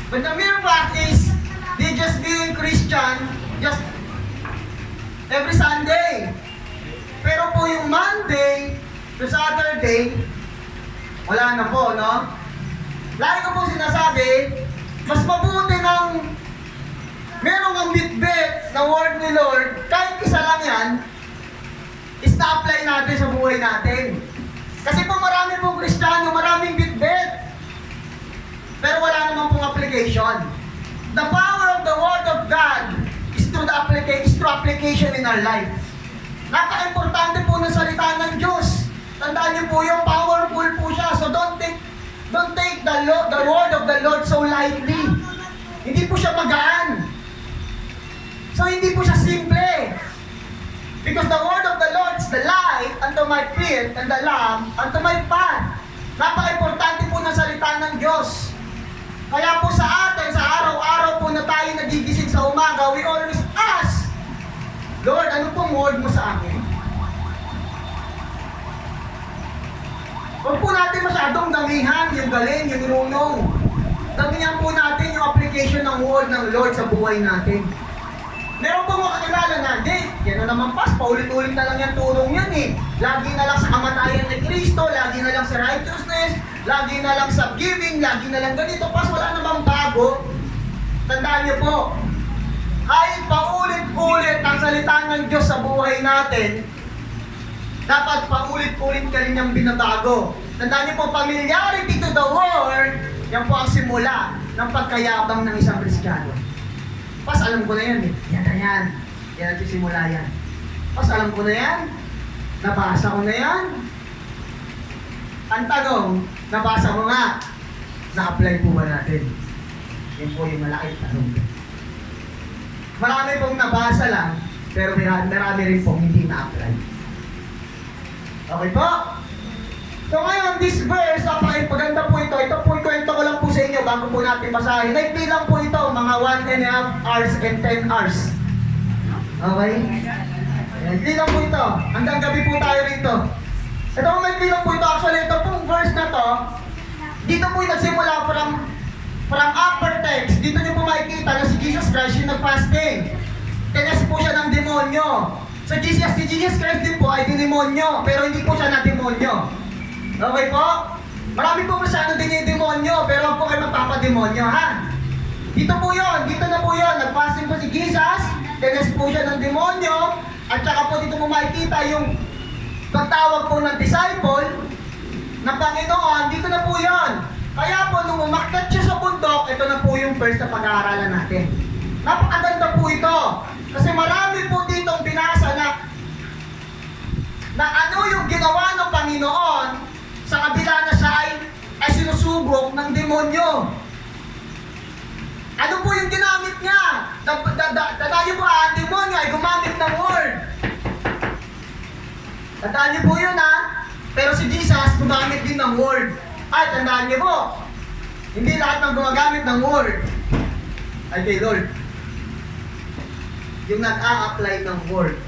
But the mere fact is, they just being Christian, just every Sunday. Pero po yung Monday to Saturday, wala na po, no? Lagi ko po sinasabi, mas mabuti ng merong ang bitbit na word ni Lord, kahit isa lang yan, is na-apply natin sa buhay natin. Kasi po marami pong Kristiyano, maraming bitbit, pero wala naman pong application. The power of the Word of God is through application in our life. Napaka-importante po ng salita ng Diyos. Tandaan niyo po yung powerful po siya. So don't take the word of the Lord so lightly. Hindi po siya magaan. So hindi po siya simple. Because the word of the Lord is the light unto my feet and the lamp unto my path. Napaka-importante po ng salita ng Diyos. Kaya po sa atin, sa araw-araw po na tayo nagigising sa umaga, we always ask, Lord, ano pong word mo sa akin? Huwag po natin masyadong damihan yung galing, yung runong. Damihan po natin yung application ng word ng Lord sa buhay natin. Meron po mga kakilala na, yan na naman pas, paulit-ulit na lang yung turong yan eh. Lagi na lang sa kamatayan ni Kristo, lagi na lang sa righteousness, lagi na lang sa giving, lagi na lang ganito, pas wala namang bago. Tandaan niyo po, kahit paulit-ulit ang salita ng Diyos sa buhay natin, dapat paulit-ulit ka rin niyang binabago. Tandaan niyo po, familiarity to the word, yan po ang simula ng pagkayabang ng isang Kristiyano. Pas, alam ko na yan eh. Yan na yan. Yan ang sisimula yan. Pas, alam ko na yan. Nabasa ko na yan. Ang tanong, nabasa mo nga. Na-apply po ba natin? Yan po yung malaking tanong. Marami pong nabasa lang, pero marami rin pong hindi na-apply. Okay po? So ngayon, this verse, paganda po ito. Ito po, ikwento ko lang po sa inyo bago po natin basahin. Nagbilang po ito, mga 1.5 hours and 10 hours. Okay? Nagbilang po ito. Hanggang gabi po tayo rito. Ito po, nagbilang po ito. Actually, ito pong verse na to, dito po yung nagsimula from upper text. Dito nyo po makikita na si Jesus Christ yung nag-fasting. Tinas po siya ng demonyo. So si Jesus Christ din po ay dinimonyo, pero hindi po siya na-demonyo. Okay po? Marami po masyado din yung demonyo, pero po kayo magpapademonyo, ha? Dito po yun, dito na po yun. Nag-fasting po si Jesus, tinas po siya ng demonyo, at saka po dito mo makikita yung pagtawag po ng disciple ng Panginoon, dito na po yun. Kaya po, nung umakyat siya sa bundok, ito na po yung first na pag-aaralan natin. Napakaganda po ito. Kasi marami po ditong binasa na ano yung ginawa ng Panginoon sa kabila na siya ay sinusubok ng demonyo. Ano po yung ginamit niya? Tandaan niyo po, ang demonyo ay gumamit ng word. Tandaan niyo po yun, ha? Pero si Jesus gumamit din ng word. Ay, tandaan niyo po, hindi lahat ng gumagamit ng word ay kay Lord. Yung nag-a-apply ng word,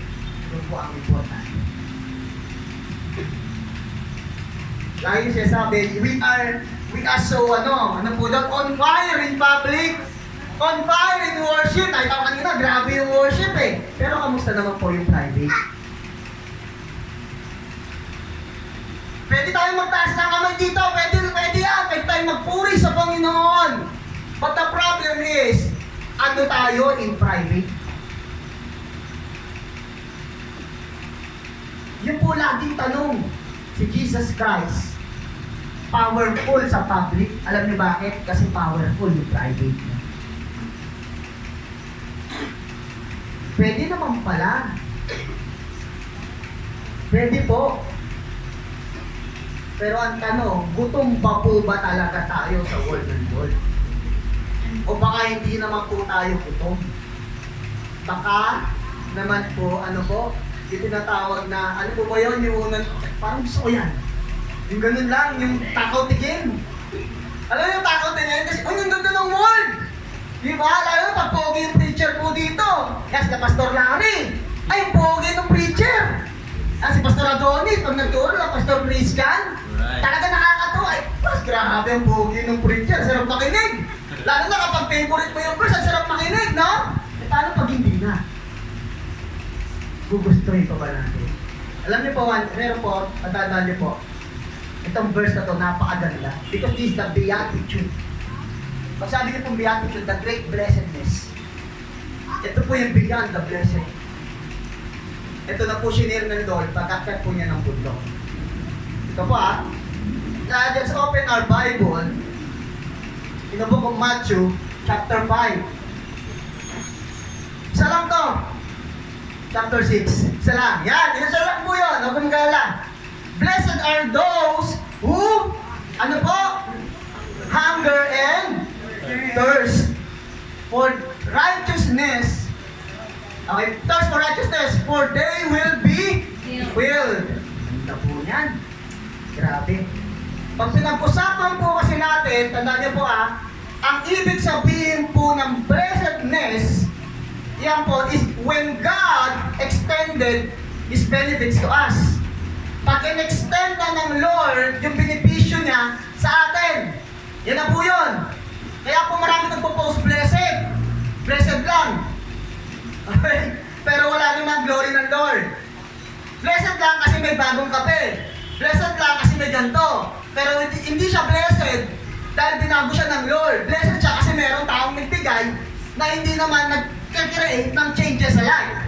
yun po ang important. Lagi siya sabi, we are so ano po doon, on fire in public, on fire in worship. Ay, tao kanina, grabe yung worship eh. Pero kamusta naman po yung private? Pwede tayo magtaas ng kamay dito, pwede yan, pwede tayo magpuri sa Panginoon. But the problem is, ano tayo in private? Yun po laging tanong, si Jesus Christ, powerful sa public. Alam niyo bakit? Kasi powerful yung private niya. Pwede naman pala. Pwede po. Pero ang tanong, gutom pa po ba talaga tayo sa word ng Lord? O baka hindi naman po tayo gutom? Baka naman po, ano po, yung tinatawag na, ano po ba yun, yung unang, parang gusto ko yan. Yung ganun lang, yung takaw tingin. Alam mo yung takaw tingin? Kasi, yung ganda ng word! Di ba? Lalo na pag pogi yung preacher po dito. Yes, na Pastor Larry. Ay, pogi ng preacher. Si Pastor Adonis, pag nagturo na Pastor Priscan, talaga nakakatuwa. Ay, mas grabe ang pogi ng preacher. Sarap makinig. Lalo na kapag favorite mo yung verse, ang sarap makinig, no? E paano pag hindi na? Gugustuhin pa ba natin? Alam niyo po, meron po, matandaan niyo po, itong verse na to, napakaganda. Because this is the beatitude. Pag sabi niyo pong beatitude, the great blessedness. Ito po yung beyond the blessed. Ito na po sinare ng Lord, pagkakat po niya ng bundok. Ito po let's open our Bible in the book of Matthew, chapter 5. Isa lang to. Chapter 6. Isa lang. Yan, isa lang po yun. Huwag kang gala. Blessed are those who, ano po? Hunger and thirst for righteousness. Okay, thirst for righteousness, for they will be filled. Ganda po yan. Grabe. Pag pinag-usapan po kasi natin, tandaan niyo po ang ibig sabihin po ng blessedness, yan po is when God extended His benefits to us. Pag in-extend na ng Lord yung benepisyo niya sa atin, yan na po yun. Kaya po marami nagpo-post blessed. Blessed lang. Okay? Pero wala namang glory ng Lord. Blessed lang kasi may bagong kape. Blessed lang kasi may ganito. Pero hindi siya blessed dahil binago siya ng Lord. Blessed siya kasi merong taong nagbigay na hindi naman nag-create ng changes sa life.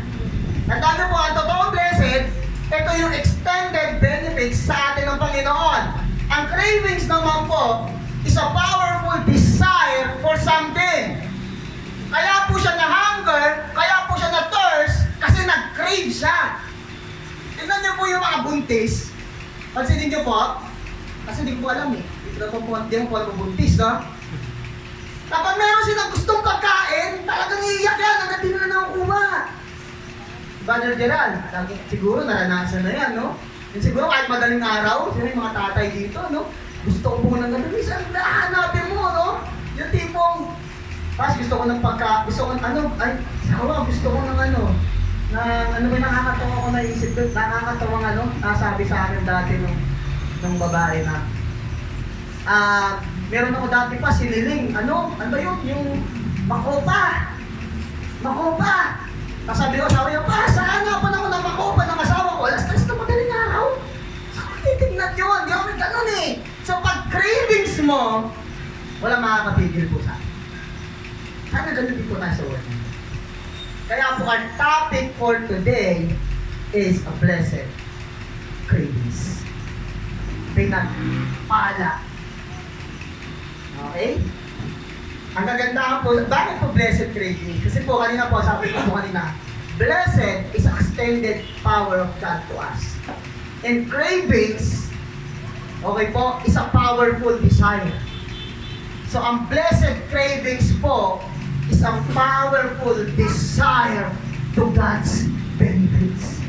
Tandaan niyo po, ang totoong blessed, ito yung extended benefits sa atin ng Panginoon. Ang cravings naman po is a powerful desire for something. Kaya po siya na-hunger, kaya po siya na-thirst, kasi nag-crave siya. Tignan niyo po yung mga buntis. Pansinin niyo po, kasi hindi ko alam Hindi ko alam buntis, no? Kapag meron silang gustong pagkain, talagang iiyak yan, hanggang di na nakukuha. Brother Gerald, siguro naranasan na yan, no? Yung siguro kahit madaling araw, sino yung mga tatay dito, no? Gusto ko po ng ganun, isang hanapin mo, no? Yung tipong, gusto ko ng gusto ko gusto ko ng nakakatawa ko naisip doon, nakakatawa sabi sa akin dati nung babae na, meron ako dati pa, siniling, ano ba yun? Yung makopa. Tapos sabi ko, saan nga pa ako ng makopa ng asawa ko? Alas 3 na madaling araw. Saan ko titignan yun? Di ako may ganun So pag cravings mo, wala makakapigil po sa akin. Sana ganun din po tayo sa word. Kaya po our topic for today is a blessed cravings. Pinagpala. Okay? Ang kagandahan po, bakit po blessed cravings? Kasi po kanina po, sabi ko po kanina, blessed is extended power of God to us. And cravings, okay po, is a powerful desire. So ang blessed cravings po is a powerful desire to God's benefits.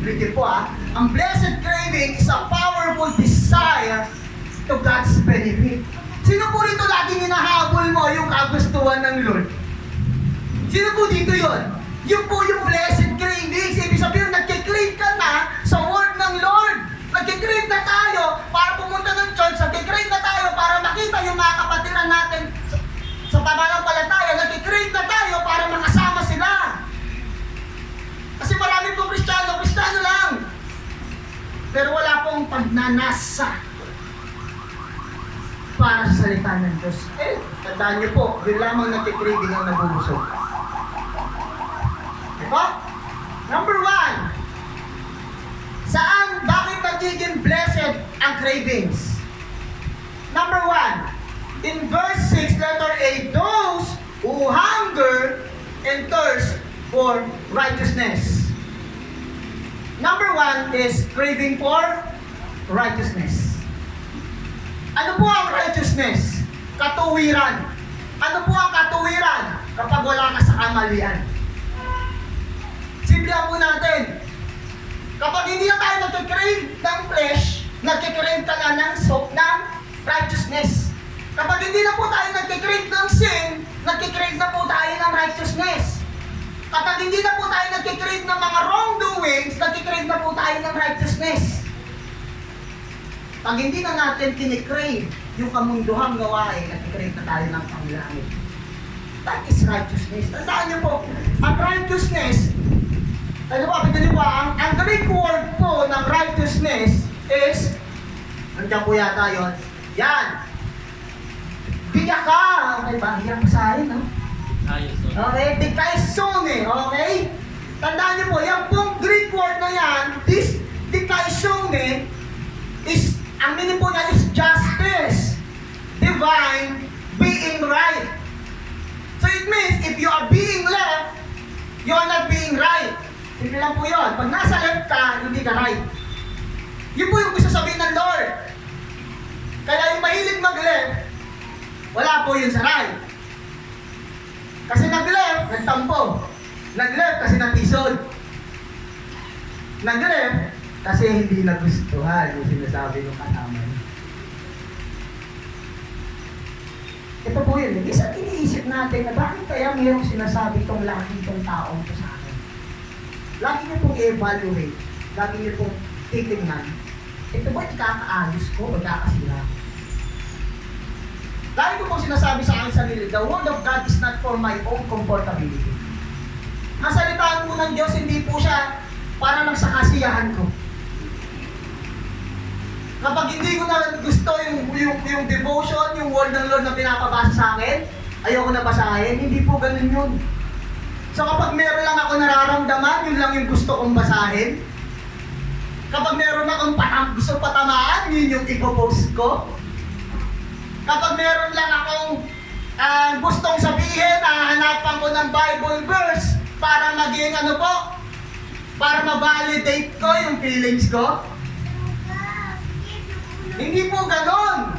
Ulitin po ang blessed craving is a powerful desire to God's benefit. Sino po rito laging hinahabol mo yung kagustuhan ng Lord? Sino po dito yon? Yun po yung blessed cravings. Ibig sabihin, nagkikrave ka na sa word ng Lord. Nagkikrave na tayo para pumunta ng church. Nagkikrave na tayo para makita yung mga kapatiran natin sa pananampalataya. Nagkikrave na tayo para makasama sila. Kasi marami pong Kristiyano lang. Pero wala pong pagnanasa para sa salita ng Diyos. Tandaan niyo po, yun lamang nagkikraving ang nabubusog. Diba? Number 1, bakit nagiging blessed ang cravings? Number 1, in verse 6, letter A, those who hunger and thirst for righteousness. Number 1 is craving for righteousness. Ano po ang righteousness? Katuwiran. Ano po ang katuwiran? Kapag wala ka sa kamalian. Simple po natin. Kapag hindi na tayo nagkikrave ng flesh, nagkikrave ka na ng righteousness. Kapag hindi na po tayo nagkikrave ng sin, nagkikrave na po tayo ng righteousness. Kapag hindi na po tayo nagkikrave ng mga wrongdoings, nagkikrave na po tayo ng righteousness. Pag hindi na natin kinikrave yung kamunduhang gawain at i-create na tayo ng panglangit. That is righteousness. Tandaan niyo po, ang righteousness, ano ba, kita niyo ba, ang Greek word po ng righteousness is, nandiyan po yata yun, yan, biyak ka, okay ba? Hirap sa akin, no? Okay, dikaisone, okay? Tandaan niyo po, yung pong Greek word na yan, this dikaisone is, ang meaning po niya is justice, divine, being right. So it means, if you are being left, you are not being right. Hindi lang po yun. Pag nasa left ka, hindi ka right. Yun po yung gusto sabihin ng Lord. Kaya yung mahilig mag-left, wala po yun sa right. Kasi nag-left, nagtampo. Nag-left kasi natisod. Nag-left kasi hindi nagustuhan yung sinasabi ng kasama niya. Ito po yun. Isa iniisip natin na bakit kaya mayroong sinasabi itong lagi itong taong ito sa akin. Lagi niyo pong i-evaluate. Lagi niyo pong titingnan. Ito ba ikakaayos ko o ikakasira? Lagi ko pong sinasabi sa akin sarili, the word of God is not for my own comfortability. Ang salitaan po ng Diyos, hindi po siya para lang sa kasiyahan ko. Kapag hindi ko na gusto yung devotion, yung word ng Lord na pinapabasa sa akin, ayoko na basahin, hindi po ganun yun. So kapag meron lang ako nararamdaman, yun lang yung gusto kong basahin. Kapag meron akong gusto patamaan, yun yung ipopost ko. Kapag meron lang akong gustong sabihin, hahanapan ko ng Bible verse para maging para ma-validate ko yung feelings ko. Hindi po ganon.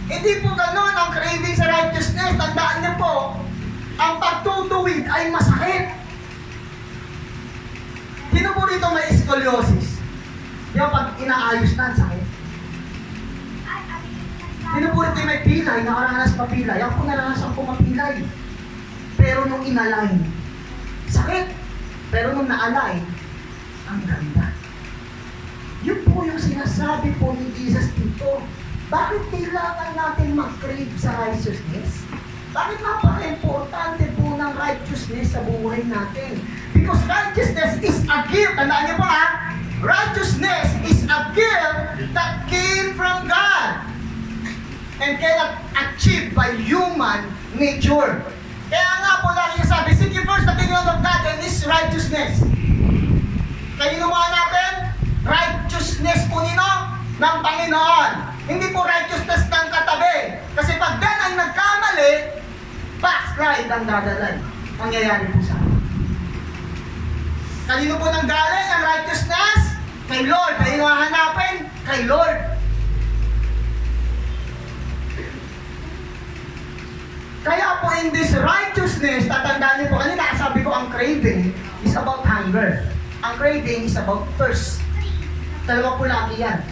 Hindi po ganon ang craving sa righteousness. Tandaan niyo po, ang pagtutuwid ay masakit. Sino po rito may scoliosis? Yung pag inaayos na, sakit. Sino po rito may pilay, nakaranas pa pilay? Ako po naranasan ko mapilay. Pero nung inalign, sakit. Pero nung na-align, ang ganda. Yun po yung sinasabi po ni Jesus dito. Bakit kailangan natin mag-crave sa righteousness? Bakit napaka-importante po ng righteousness sa buhay natin? Because righteousness is a gift. Tandaan niyo po righteousness is a gift that came from God and cannot achieved by human nature. Kaya nga po lagi sabi, seek ye first the kingdom of God and His righteousness. Kanino mga natin? Righteousness po ng Panginoon. Hindi po righteousness ng katabi. Kasi pag dan ay nagkamali, backslide ang dadalay. Mangyayari po sa akin. Kanino po nang galing ang righteousness? Kay Lord. Kanino hahanapin? Kay Lord. Kaya po in this righteousness, tatandaan niyo po, kanina sabi ko ang craving is about hunger. Ang craving is about thirst. Dalawa po lagi yan.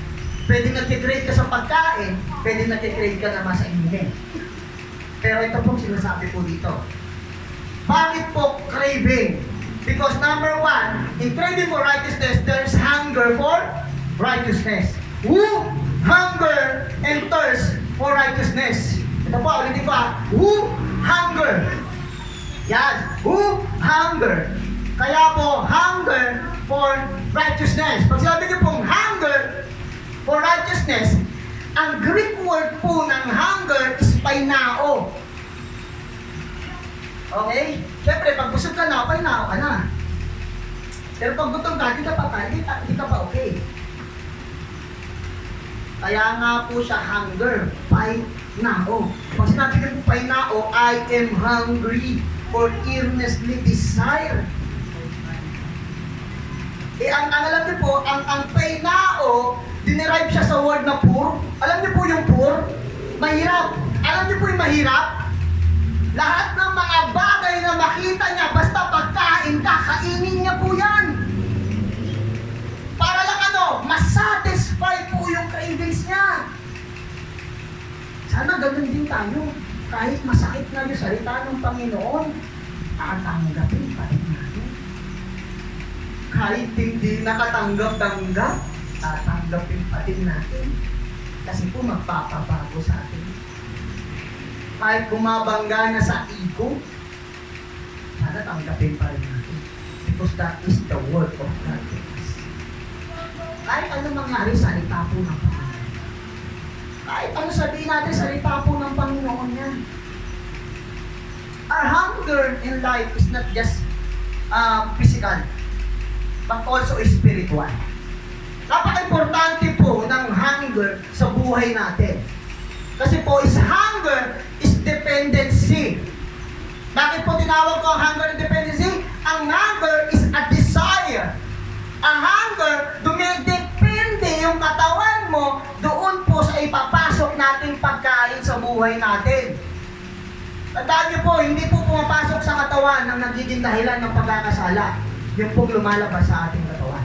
Pwede nag-crave ka sa pagkain, pwede nag-crave ka naman sa inumin. Pero ito po sinasabi po dito. Bakit po craving? Because number one, in craving for righteousness, there's hunger for righteousness. Who hunger and thirst for righteousness? Ito po, ulitin ko who hunger? Yan, who hunger? Kaya po, hunger for righteousness. Pag sinabi niyo pong hunger for righteousness, ang Greek word po ng hunger is painao. Okay? Siyempre, pag busog ka na, painao ka na. Pero pag gutom ka, hindi ka pa okay. Kaya nga po siya hunger, painao. Pag sinabi niyo po painao, I am hungry or earnestly desire. Ang alam niyo po, ang painao, dinerive siya sa word na poor. Alam niyo po yung poor? Mahirap. Alam niyo po yung mahirap? Lahat ng mga bagay na makita niya, basta pagkain ka, kainin niya po yan. Para lang masatisfy po yung cravings niya. Sana ganun din tayo. Kahit masakit na yung salita ng Panginoon, tatanggapin pa rin natin. Kahit hindi nakatanggap-tanggap, tatanggapin pa din natin. Kasi po magpapabago sa atin. Kahit bumabangga na sa ego, sana tanggapin pa rin natin. Because that is the word of God to us. Kahit ano mangyari, salita po ng Panginoon. Kahit ano sabihin natin, salita po ng Panginoon yan. Our hunger in life is not just physical, but also spiritual. Napaka-importante po ng hunger sa buhay natin. Kasi po, hunger is dependency. Bakit po tinawag ko ang hunger and dependency? Ang hunger is a desire. Ang hunger, dumidepende yung katawan mo doon po sa ipapasok nating pagkain sa buhay natin. Tandaan niyo po, hindi po pumapasok sa katawan ng nagiging dahilan ng pagkakasala. Yung pong lumalabas sa ating katawan.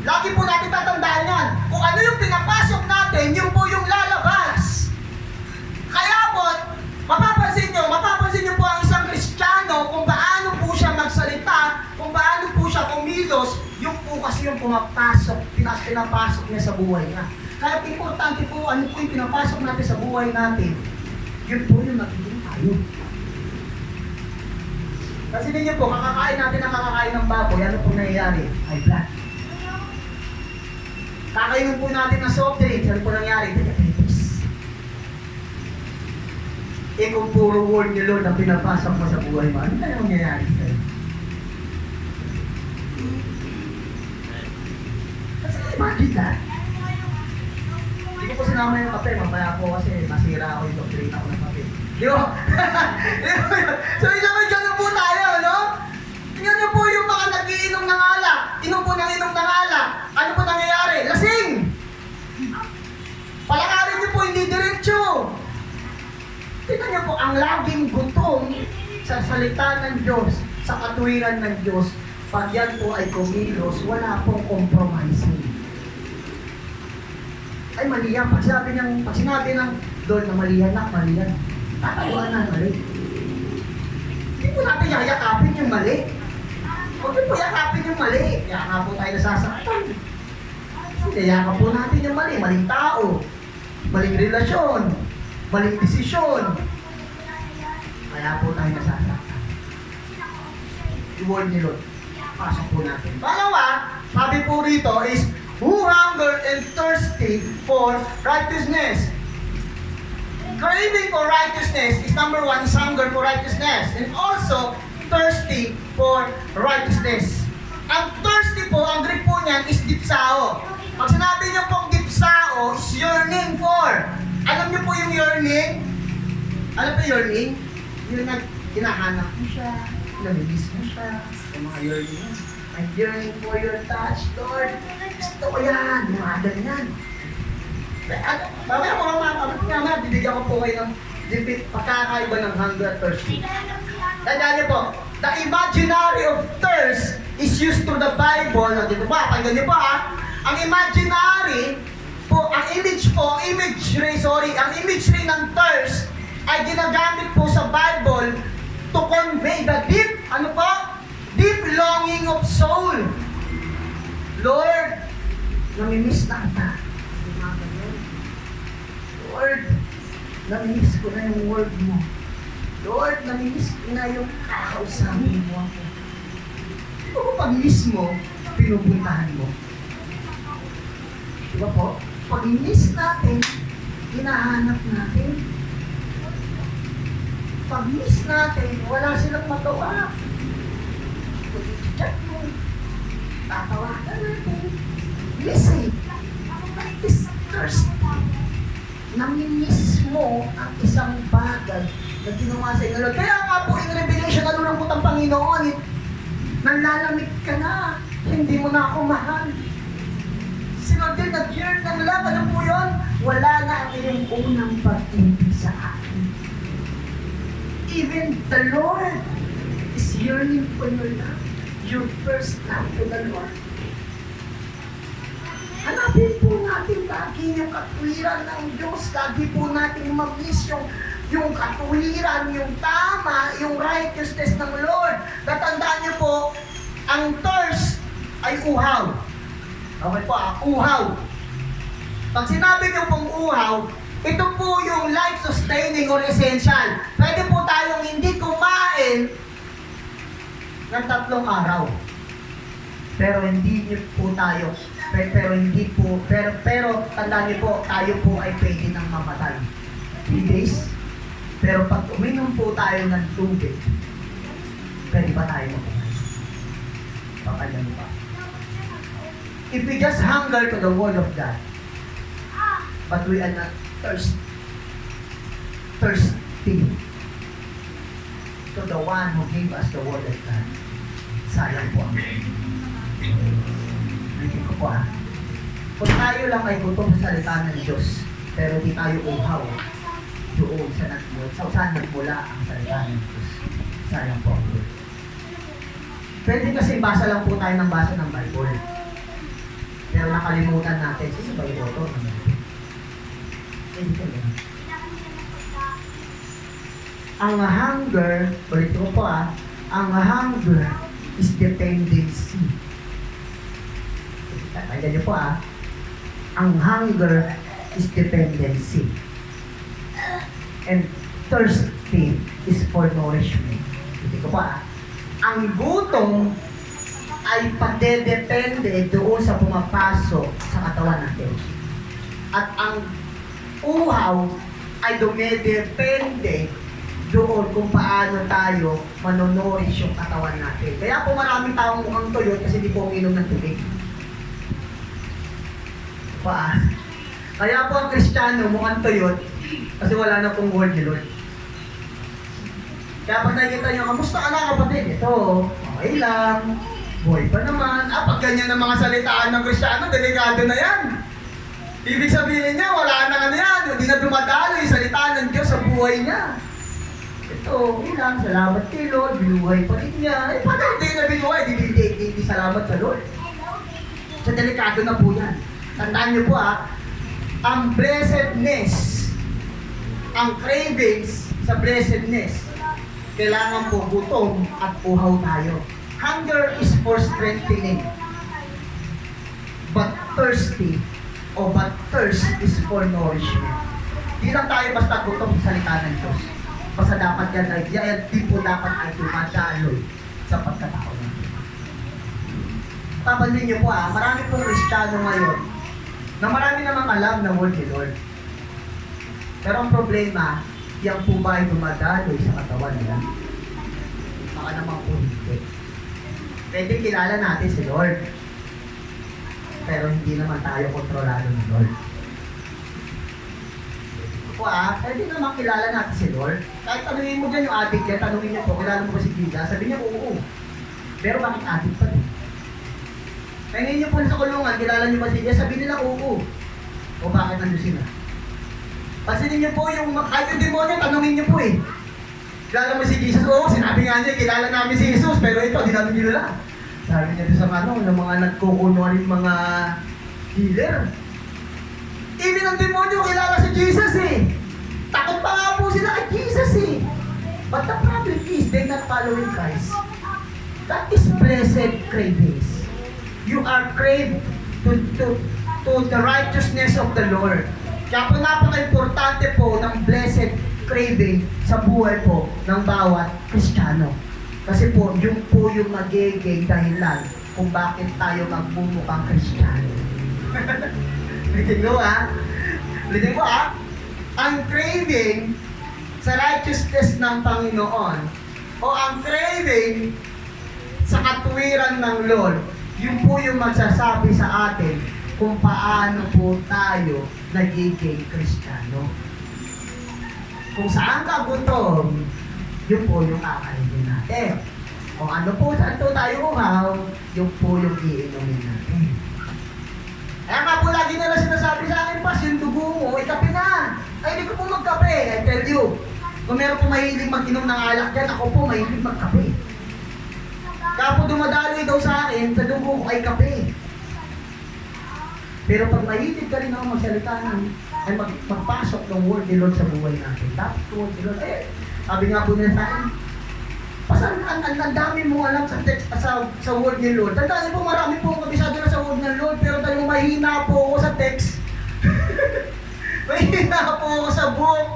Lagi po natin tatandaan yan. Kung ano yung pinapasok natin, yun po yung lalabas. Kaya po, mapapansin nyo po ang isang Kristiyano kung paano po siya magsalita, kung paano po siya kumilos, yung po kasi yung pumapasok, pinapasok niya sa buhay niya. Kaya importante po, ano po yung pinapasok natin sa buhay natin, yun po yung magiging tayo. Kasi ninyo po, kakakain natin ang kakakain ng baboy, ano pong nangyayari? High blood. Kakainin po natin ng soft drinks, ano po nangyayari? Diabetes. Kung puro word ni Lord ang pinapasok mo sa buhay mo, ano kaya mangyayari sa'yo? Kasi imagine that. Hindi ko po sinama yung kape, mamaya po kasi masira ako yung doctrine ako ng kape. Di ba? So, naman gano'n po tayo, no? Tingnan niyo po yung mga nagiinom ng alak. Inom po ng alak. Ano po nangyayari? Lasing! Palakarin niyo po, hindi diretso. Tingnan niyo po, ang laging gutom sa salita ng Diyos, sa katuwiran ng Diyos, pag yan po ay kumilos, wala pong compromising. Ay, mali yan. Pag sinabi ng Lord na mali yan, mali yan. Tatawaan na, mali. Hindi po natin yayakapin yung mali. Huwag po yakapin yung mali. Yaka po tayo nasasaktan. Yayakap po natin yung mali. Maling tao. Maling relasyon. Maling desisyon. Kaya po tayo nasasaktan. I-word ni Lord. Pasok po natin. Pangalawa, sabi po rito is, who hunger and thirsty for righteousness. Craving for righteousness is number one, is hunger for righteousness. And also, thirsty for righteousness. Ang thirsty po, ang Greek po niyan is dipsao. Pag sinabi niyo pong dipsao, is yearning for. Alam niyo po yung yearning? Ano po yearning? Yung hinahanap mo siya, namimiss mo siya, yung mga yearning. I'm yearning for your touch, Lord. Gusto ko yan, mga ganyan. Mamaya mga bibigyan ko po kayo ng pagkakaiba ng hunger at thirsty. Tandaan niyo po, the imaginary of thirst is used through the Bible. Dito ba? Pakinggan niyo po ha. Ang imaginary po, ang imagery ng thirst ay ginagamit po sa Bible to convey the deep, deep longing of soul. Lord, namimiss na kita. Lord, namimiss ko na yung word mo. Lord, namimiss ko na yung kakausapin mo ako. Di ba pag miss mo, pinupuntahan mo? Di ba po? Pag miss natin, hinahanap natin. Pag miss natin, wala silang magawa. Kung i-chat mo, tatawagan natin. Listen, is thirsty. Namimiss mo ang isang bagay na ginawa sa inyo. Kaya nga po, in Revelation, nalulungkot ang Panginoon. Nanlalamig ka na. Hindi mo na ako mahal. Sino din nag-yearn ng love? Ano po yun? Wala na ang iyong unang pag-ibig sa akin. Even the Lord is yearning for your love. Your first love to the Lord. Hanapin po natin lagi yung katwiran ng Diyos. Lagi po natin mag-miss yung katwiran, yung tama, yung righteousness ng Lord. Tatandaan niyo po, ang thirst ay uhaw. Okay po, uhaw. Pag sinabi niyo pong uhaw, ito po yung life-sustaining or essential. Pwede po tayong hindi kumain ng 3 araw. Pero hindi niyo po tayo, pero tandaan niyo po, tayo po ay pwede nang mamatay. 3 days. Pero pag uminom po tayo ng tubig, pwede ba tayo mabuhay? Pakailan pa. If we just hunger to the Word of God, but we are not thirsty to the one who gave us the Word of God, sayang po ang hindi ko po kung tayo lang ay gutom sa salita ng Diyos, pero di tayo uhaw doon sa saan nagmula ang salita ng Diyos, sayang po. Pwede kasi basa lang po tayo ng basa ng Bible, pero nakalimutan natin, sino ba yung author ng Bible? Hindi ko lang. Ang hunger, ulit ko po ang hunger is dependency. Tandaan niyo po ang hunger is dependency. And thirsty is for nourishment. Hindi ko po ang gutom ay pagdedepende doon sa pumapasok sa katawan natin. At ang uhaw ay dumedepende doon kung paano tayo manonorish yung katawan natin. Kaya po maraming taong mukhang tuyot kasi di po uminom ng tubig. Kaya po ang Kristiyano mukhang tuyot kasi wala na pong word ni Lord. Kaya pag nakikita nyo, kamusta ka na kapatid? Ito, okay lang. Buhay pa naman. Pag ganyan ang mga salitaan ng Kristiyano, delikado na yan. Ibig sabihin niya, wala na yan. Hindi na dumadalo yung salita ng Diyos sa buhay niya. Ito, ilang, salamat kay Lord, binuhay pa rin niya. Paano hindi na binuhay? Hindi salamat sa Lord. So, delikado na po yan. Tandaan niyo po ang blessedness, ang cravings sa blessedness, kailangan po gutom at uhaw tayo. Hunger is for strengthening. But thirst is for nourishment. Di lang tayo basta gutom sa salita ng Diyos. Basta dapat yan di po dapat ay dumadaloy sa pagkatao natin. Tapansin niyo po marami pong Kristiyano ngayon na marami namang alam na word ni Lord. Pero ang problema, yan po ba ay dumadaloy sa katawan nila? Baka naman po hindi. Pwede kilala natin si Lord. Pero hindi naman tayo kontrolado ni Lord. Pwede naman kilala natin si Lord. Kahit tanungin mo dyan yung addict yan, tanungin niyo po, kilala mo ba si Jesus? Sabi niya, oo. Pero bakit addict pa rin? Pahingin niyo po sa kulungan, kilala niyo ba si Jesus? Sabi nila, oo. O bakit nandun sila? Pansinin niyo po kahit yung demonyo, tanungin niyo po kilala mo si Jesus? Oo, sinabi nga niya, kilala namin si Jesus, pero ito, di namin kilala. Sabi niya doon sa ng mga nagkukunwaring mga healer. Even ang demonyo, kilala si Jesus Takot pa nga po sila kay Jesus But the problem is, they're not following Christ. That is blessed cravings. You are craved to the righteousness of the Lord. Kaya po napaka-importante po ng blessed craving sa buhay po ng bawat Kristiyano. Kasi po, yung magiging dahilan kung bakit tayo magmumukhang Kristiyano. Ulitin ko ang craving sa righteousness ng Panginoon o ang craving sa katuwiran ng Lord, yun po yung magsasabi sa atin kung paano po tayo nagiging Kristiyano. Kung saan ka gutom, yun po yung kakainin natin. Kung ano po, saan to tayo uhaw, yun po yung iinumin natin. Kaya nga po lagi nila sinasabi sa akin, Pas, yung dugo mo, kape na. Ay, hindi ko po magkape. I tell you, kung meron po mahilig mag-inom ng alak dyan, ako po mahilig magkape. Kaya po dumadaloy daw sa akin, sa dugo ko ay kape. Pero pag mahilig ka rin ako magsalita ay magpasok ng word ni Lord sa buhay natin. Tapos word ni Lord, sabi nga po nila sa akin, Pasan, ang dami mong alam sa text, sa word ni Lord. Tandaan po, marami po kabisado na sa word ng Lord, pero tayo mahina po ako sa text. Mahina po ako sa book.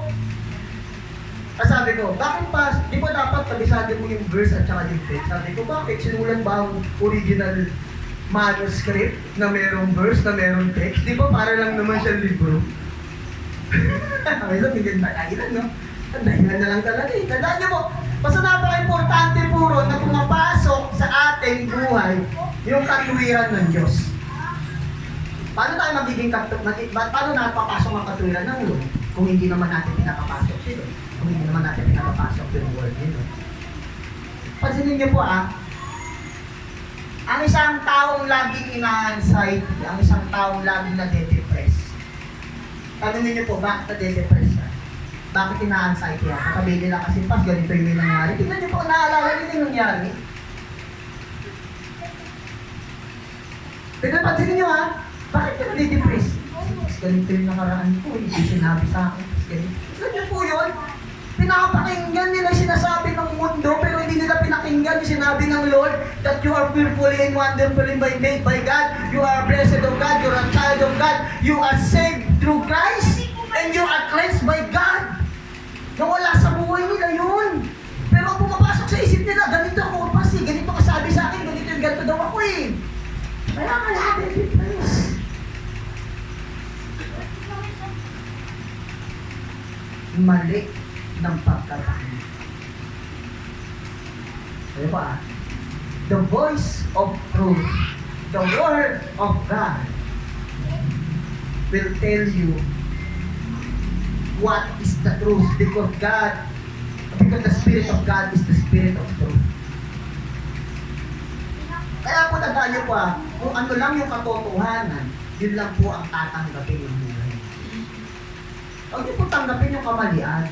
Sabi ko, bakit pa, di ba dapat kabisado mo yung verse at saka yung text? Sabi ko, bakit? Sinulan ba ang original manuscript na merong verse, na merong text? Di ba para lang naman siya libro? Ay, lang, hindi na dahilan, no? Ang dahilan na lang talaga eh. Tandaan niyo po, basta napaka-importante po ron na pumapasok sa ating buhay yung katuwiran ng Diyos. Paano tayo magiging paano napapasok ang katuwiran ng Lord kung hindi naman natin pinapapasok sila? Kung hindi naman natin pinapapasok yung word nito. Pansinin niyo po ang isang taong laging ina-anxiety, ang isang taong laging nade-depress. Tanungin niyo po, bakit nade-depress siya? Bakit ina-anxiety yan? Katabi nila kasi pas, ganito yung nangyari. Tingnan niyo po, naalala niyo yung nangyari. Pansinin niyo bakit ka nade-depress? Ganito yung nakaraan ko, hindi sinabi sa akin. Tingnan niyo po yun. Pinapakinggan nila sinasabi ng mundo, pero hindi nila pinakinggan yung sinabi ng Lord that you are fearfully and wonderfully made by God. You are blessed of God. You are a child of God. You are saved through Christ. And you are cleansed by God. Nawala sa buhay nila yun. Pero pumapasok sa isip nila, ganito ako kasi, ganito kasabi sa akin, ganito daw ako eh. Kaya kaya, please. Mali ng pagkatahimik. Ano ba? The voice of truth, the word of God will tell you what is the truth because the Spirit of God is the Spirit of truth. Kaya po tandaan niyo po kung ano lang yung katotohanan, yun lang po ang tatanggapin ng buhay. Huwag niyo po tanggapin yung kamalian.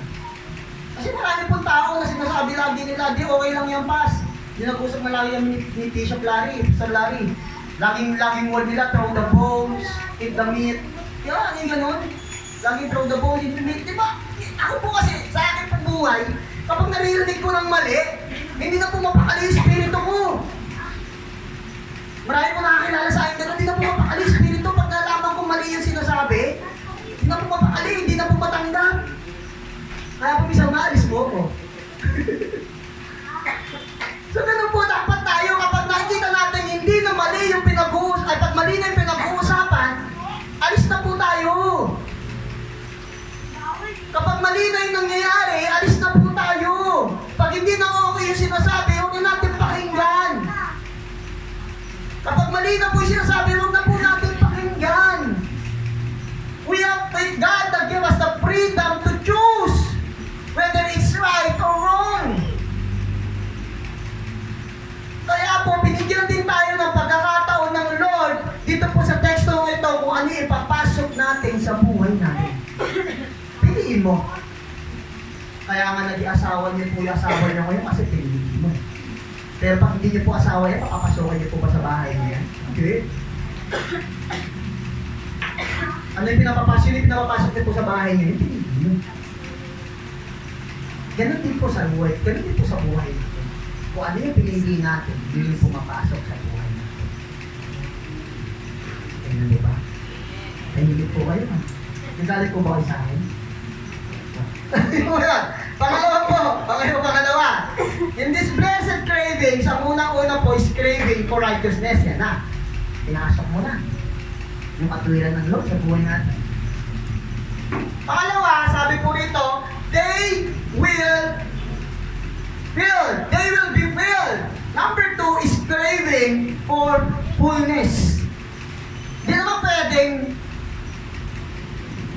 Kasi marami pong tao na sinasabi lagi nila, di okay lang yan, pas. Nag-usap na lagi yung ni Bishop Larry, Pastor Larry. Laging word nila, throw the bones, eat the meat. Kaya, yung ganun. Laging throw the bones, eat the meat. Di ba? Ako po kasi, sa akin pong buhay, kapag naririnig ko ng mali, hindi na po mapakali yung spirito ko. Marami po nakakilala sa akin, pero hindi na po mapakali yung spirito. Pag nalaman kong mali yung sinasabi, hindi na po mapakali, hindi na po matanggap. Kaya po isang maalis mo ko. So ganun po dapat tayo kapag nakikita natin hindi na mali yung pag mali na yung pinag-uusapan, alis na po tayo. Kapag mali na yung nangyayari, alis na po tayo. Pag hindi na okay yung sinasabi, huwag na natin pakinggan. Kapag mali na po yung sinasabi, huwag na po natin pakinggan. We have God that give us the freedom to choose whether it's right or wrong. Kaya po, binigyan din tayo ng pagkakataon ng Lord dito po sa teksto ito kung ano ipapasok natin sa buhay natin. Piliin mo. Kaya nga nag-iasawa niyo po yung asawa niyo ngayon kasi piliin mo. Pero pag hindi niyo po asawa yan, papapasokan niyo po ba sa bahay niyo yan? Okay? Ano yung pinapapasok niyo po sa bahay niyo? Yung piliin mo. Ganun din po sa buhay. Ganun din po sa buhay natin. Kung ano yung pinili natin, yun yung pumapasok sa buhay natin. Ganun di ba? Tahimik po kayo. Nagalit po ba kayo sa akin? Pangalawa. In this blessed craving, sa unang-una po is craving for righteousness. Yan na. Pinasok mo na. Yung katuwiran ng Lord sa buhay natin. Pangalawa, sabi po rito, they will be filled. Number 2 is craving for fullness. Hindi naman pwedeng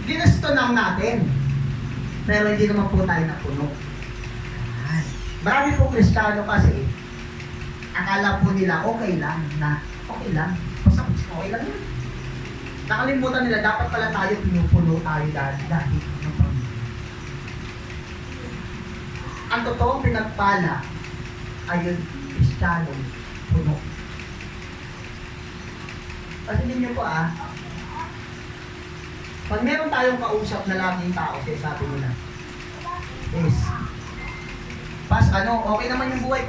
ginusto lang natin. Pero hindi naman po tayo napuno. Marami po Kristiyano kasi, akala po nila okay lang. Basta okay lang yun. Nakalimutan nila, dapat pala tayo pinupuno tayo dahil ng Panginoon. Ang totoong pinagpala ay yung Kristiyano puno. Kasi ninyo po pag meron tayong kausap na laging tao, sabi nila, yes, pas, okay naman yung buhay.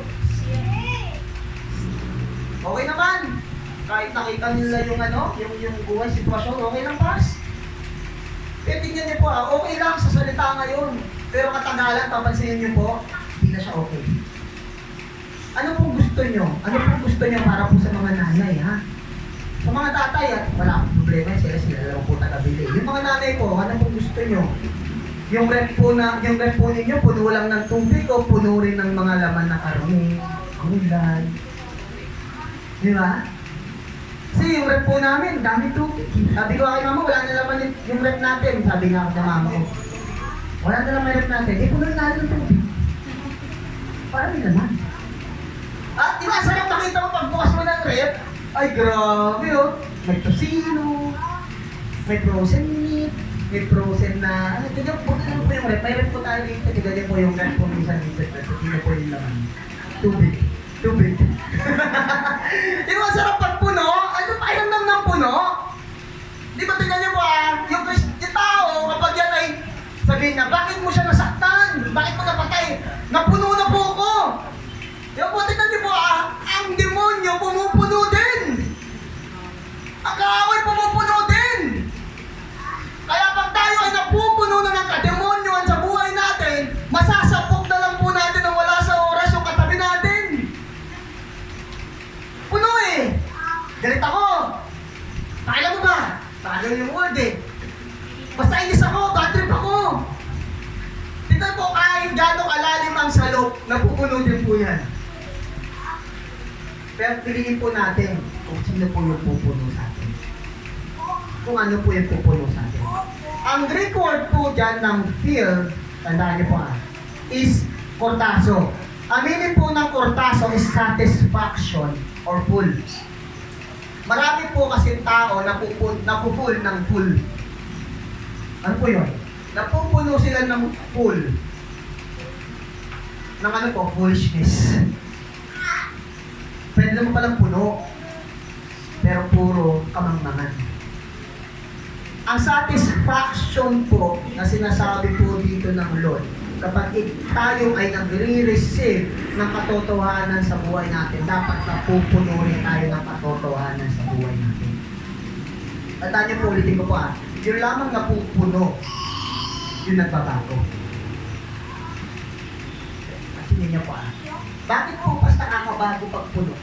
Okay naman. Kahit nakita nila yung buhay, sitwasyon, okay lang pas. Kaya tingnan niyo po, okay lang sa salita ngayon. Pero katagalan, papansinin niyo po, hindi na siya okay. Ano pong gusto niyo? Ano pong gusto niyo para po sa mga nanay, ha? Sa mga tatay, at wala akong problema, sila lang po taga-bili. Yung mga nanay po, ano pong gusto niyo? Yung rep po ninyo, puno lang ng tubig o puno rin ng mga laman na karne, gulay. Di ba? Kasi yung rep po namin, dami tubig. Sabi ko kay mama, wala na laman yung rep natin. Sabi nga ako sa mama ko, wala na laman yung rep natin. Puno na natin ng tubig. Parang may laman. At di ba, sarap makita mo pagbukas mo ng rep? Ay, grabe oh. May tosino, may frozen meat, may frozen na, tignan po yung rep. May rep po tayo dito, tignan po yung rep po minsan-minsan. Tignan po yung laman. Tubig. Di ba, sarap pag puno? Ano pa yung ng puno? Di ba, tignan niyo po yung tao, kapag yan ay sabihin na, bakit mo siya nasaktan? Bakit mo napatay? Napuno na po ko! Di ba po, tignan niyo po ang demonyo pumupuno din! Ang kaaway pumupuno din! Kaya pag tayo ay napupuno na ng kademonyoan sa buhay natin, masasapok na lang po natin ang wala sa oras yung katabi natin. Puno eh! Galit ako! Pakailan mo ba? Pakailan yung word eh. Basta inis ako, bad trip ako. Tignan po kahit gano'ng kalalim ang salop, napupuno din po yan. Pero piliin po natin kung sino po yung pupuno sa atin. Kung ano po yung pupuno sa atin. Ang Greek word po dyan ng fill, tandaan niyo po is kortaso. Ang meaning po ng kortaso is satisfaction or full. Marami po kasi tao napupull ng full. Ano po yun? Napupuno sila ng full. Ng ano po? Foolishness. Pwede naman palang puno, pero puro kamangmangan. Ang satisfaction po na sinasabi po dito ng Lord, kapag tayo ay nagre-receive ng katotohanan sa buhay natin, dapat napupuno rin tayo ng katotohanan sa buhay natin. Tandaan niyo po, ulitin ko po yung lamang napupuno, yung nagbabago. Kasi niyo po bakit po basta nakakabago pag puno?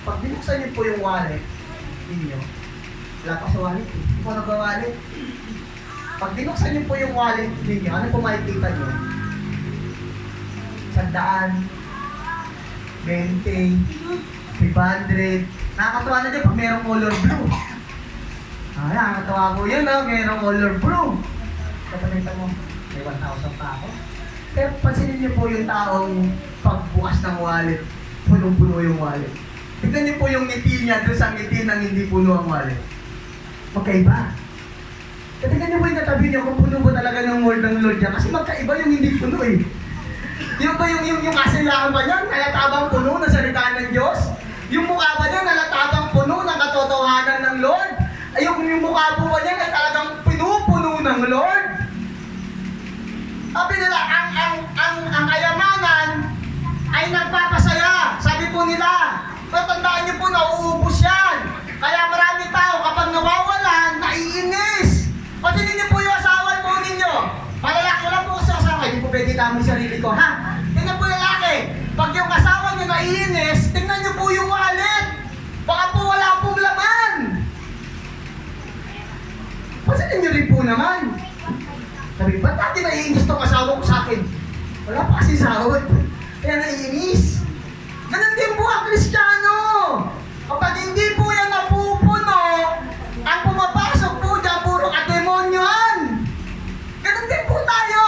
Pag binuksan niyo po yung wallet ninyo, wala pa sa wallet eh. Hindi po nag-wallet. Pag binuksan niyo po yung wallet ninyo, ano po makikita niyo? 100, 20, 500. Nakakatawa na dyan pag mayroong color blue. Nakakatawa po yun, mayroong color blue. Kapag mo, may 1,000 pa ako. Pero pansinin niyo po yung taong pagbukas ng wallet, punong-puno yung wallet. Tignan niyo po yung ngiti niya doon sa ngiti ng hindi puno ang wallet. Magkaiba. Tignan niyo po yung katabi niyo kung puno ba talaga ng word ng Lord niya. Kasi magkaiba yung hindi puno eh. Yung ba yung kasilahan ba niyan, nalatabang puno ng salita ng Diyos? Yung mukha ba niya, nalatabang puno ng katotohanan ng Lord? Ay yung mukha po ba niya ay talagang pinupuno ng Lord? Sabi nila, ang kayamanan ay nagpapasaya. Sabi po nila, pero tandaan niyo po, nauubos yan. Kaya maraming tao kapag nawawalan, naiinis. Pati ninyo po yung asawa po ninyo. Malalaki lang po sa asawa, hindi po pwede tama yung sarili ko, ha? Tingnan po lalaki, pag yung asawa niyo naiinis, tingnan niyo po yung wallet. Baka po wala pong laman. Pansinin niyo rin po naman. Sabi, ba't natin naiinis itong asawa ko sa akin? Wala pa kasi sahod. Kaya naiinis. Ganun din po ang Kristiyano. Kapag hindi po yan napupuno, ang pumapasok po dyan, puro kademonyoan. Ganun din po tayo.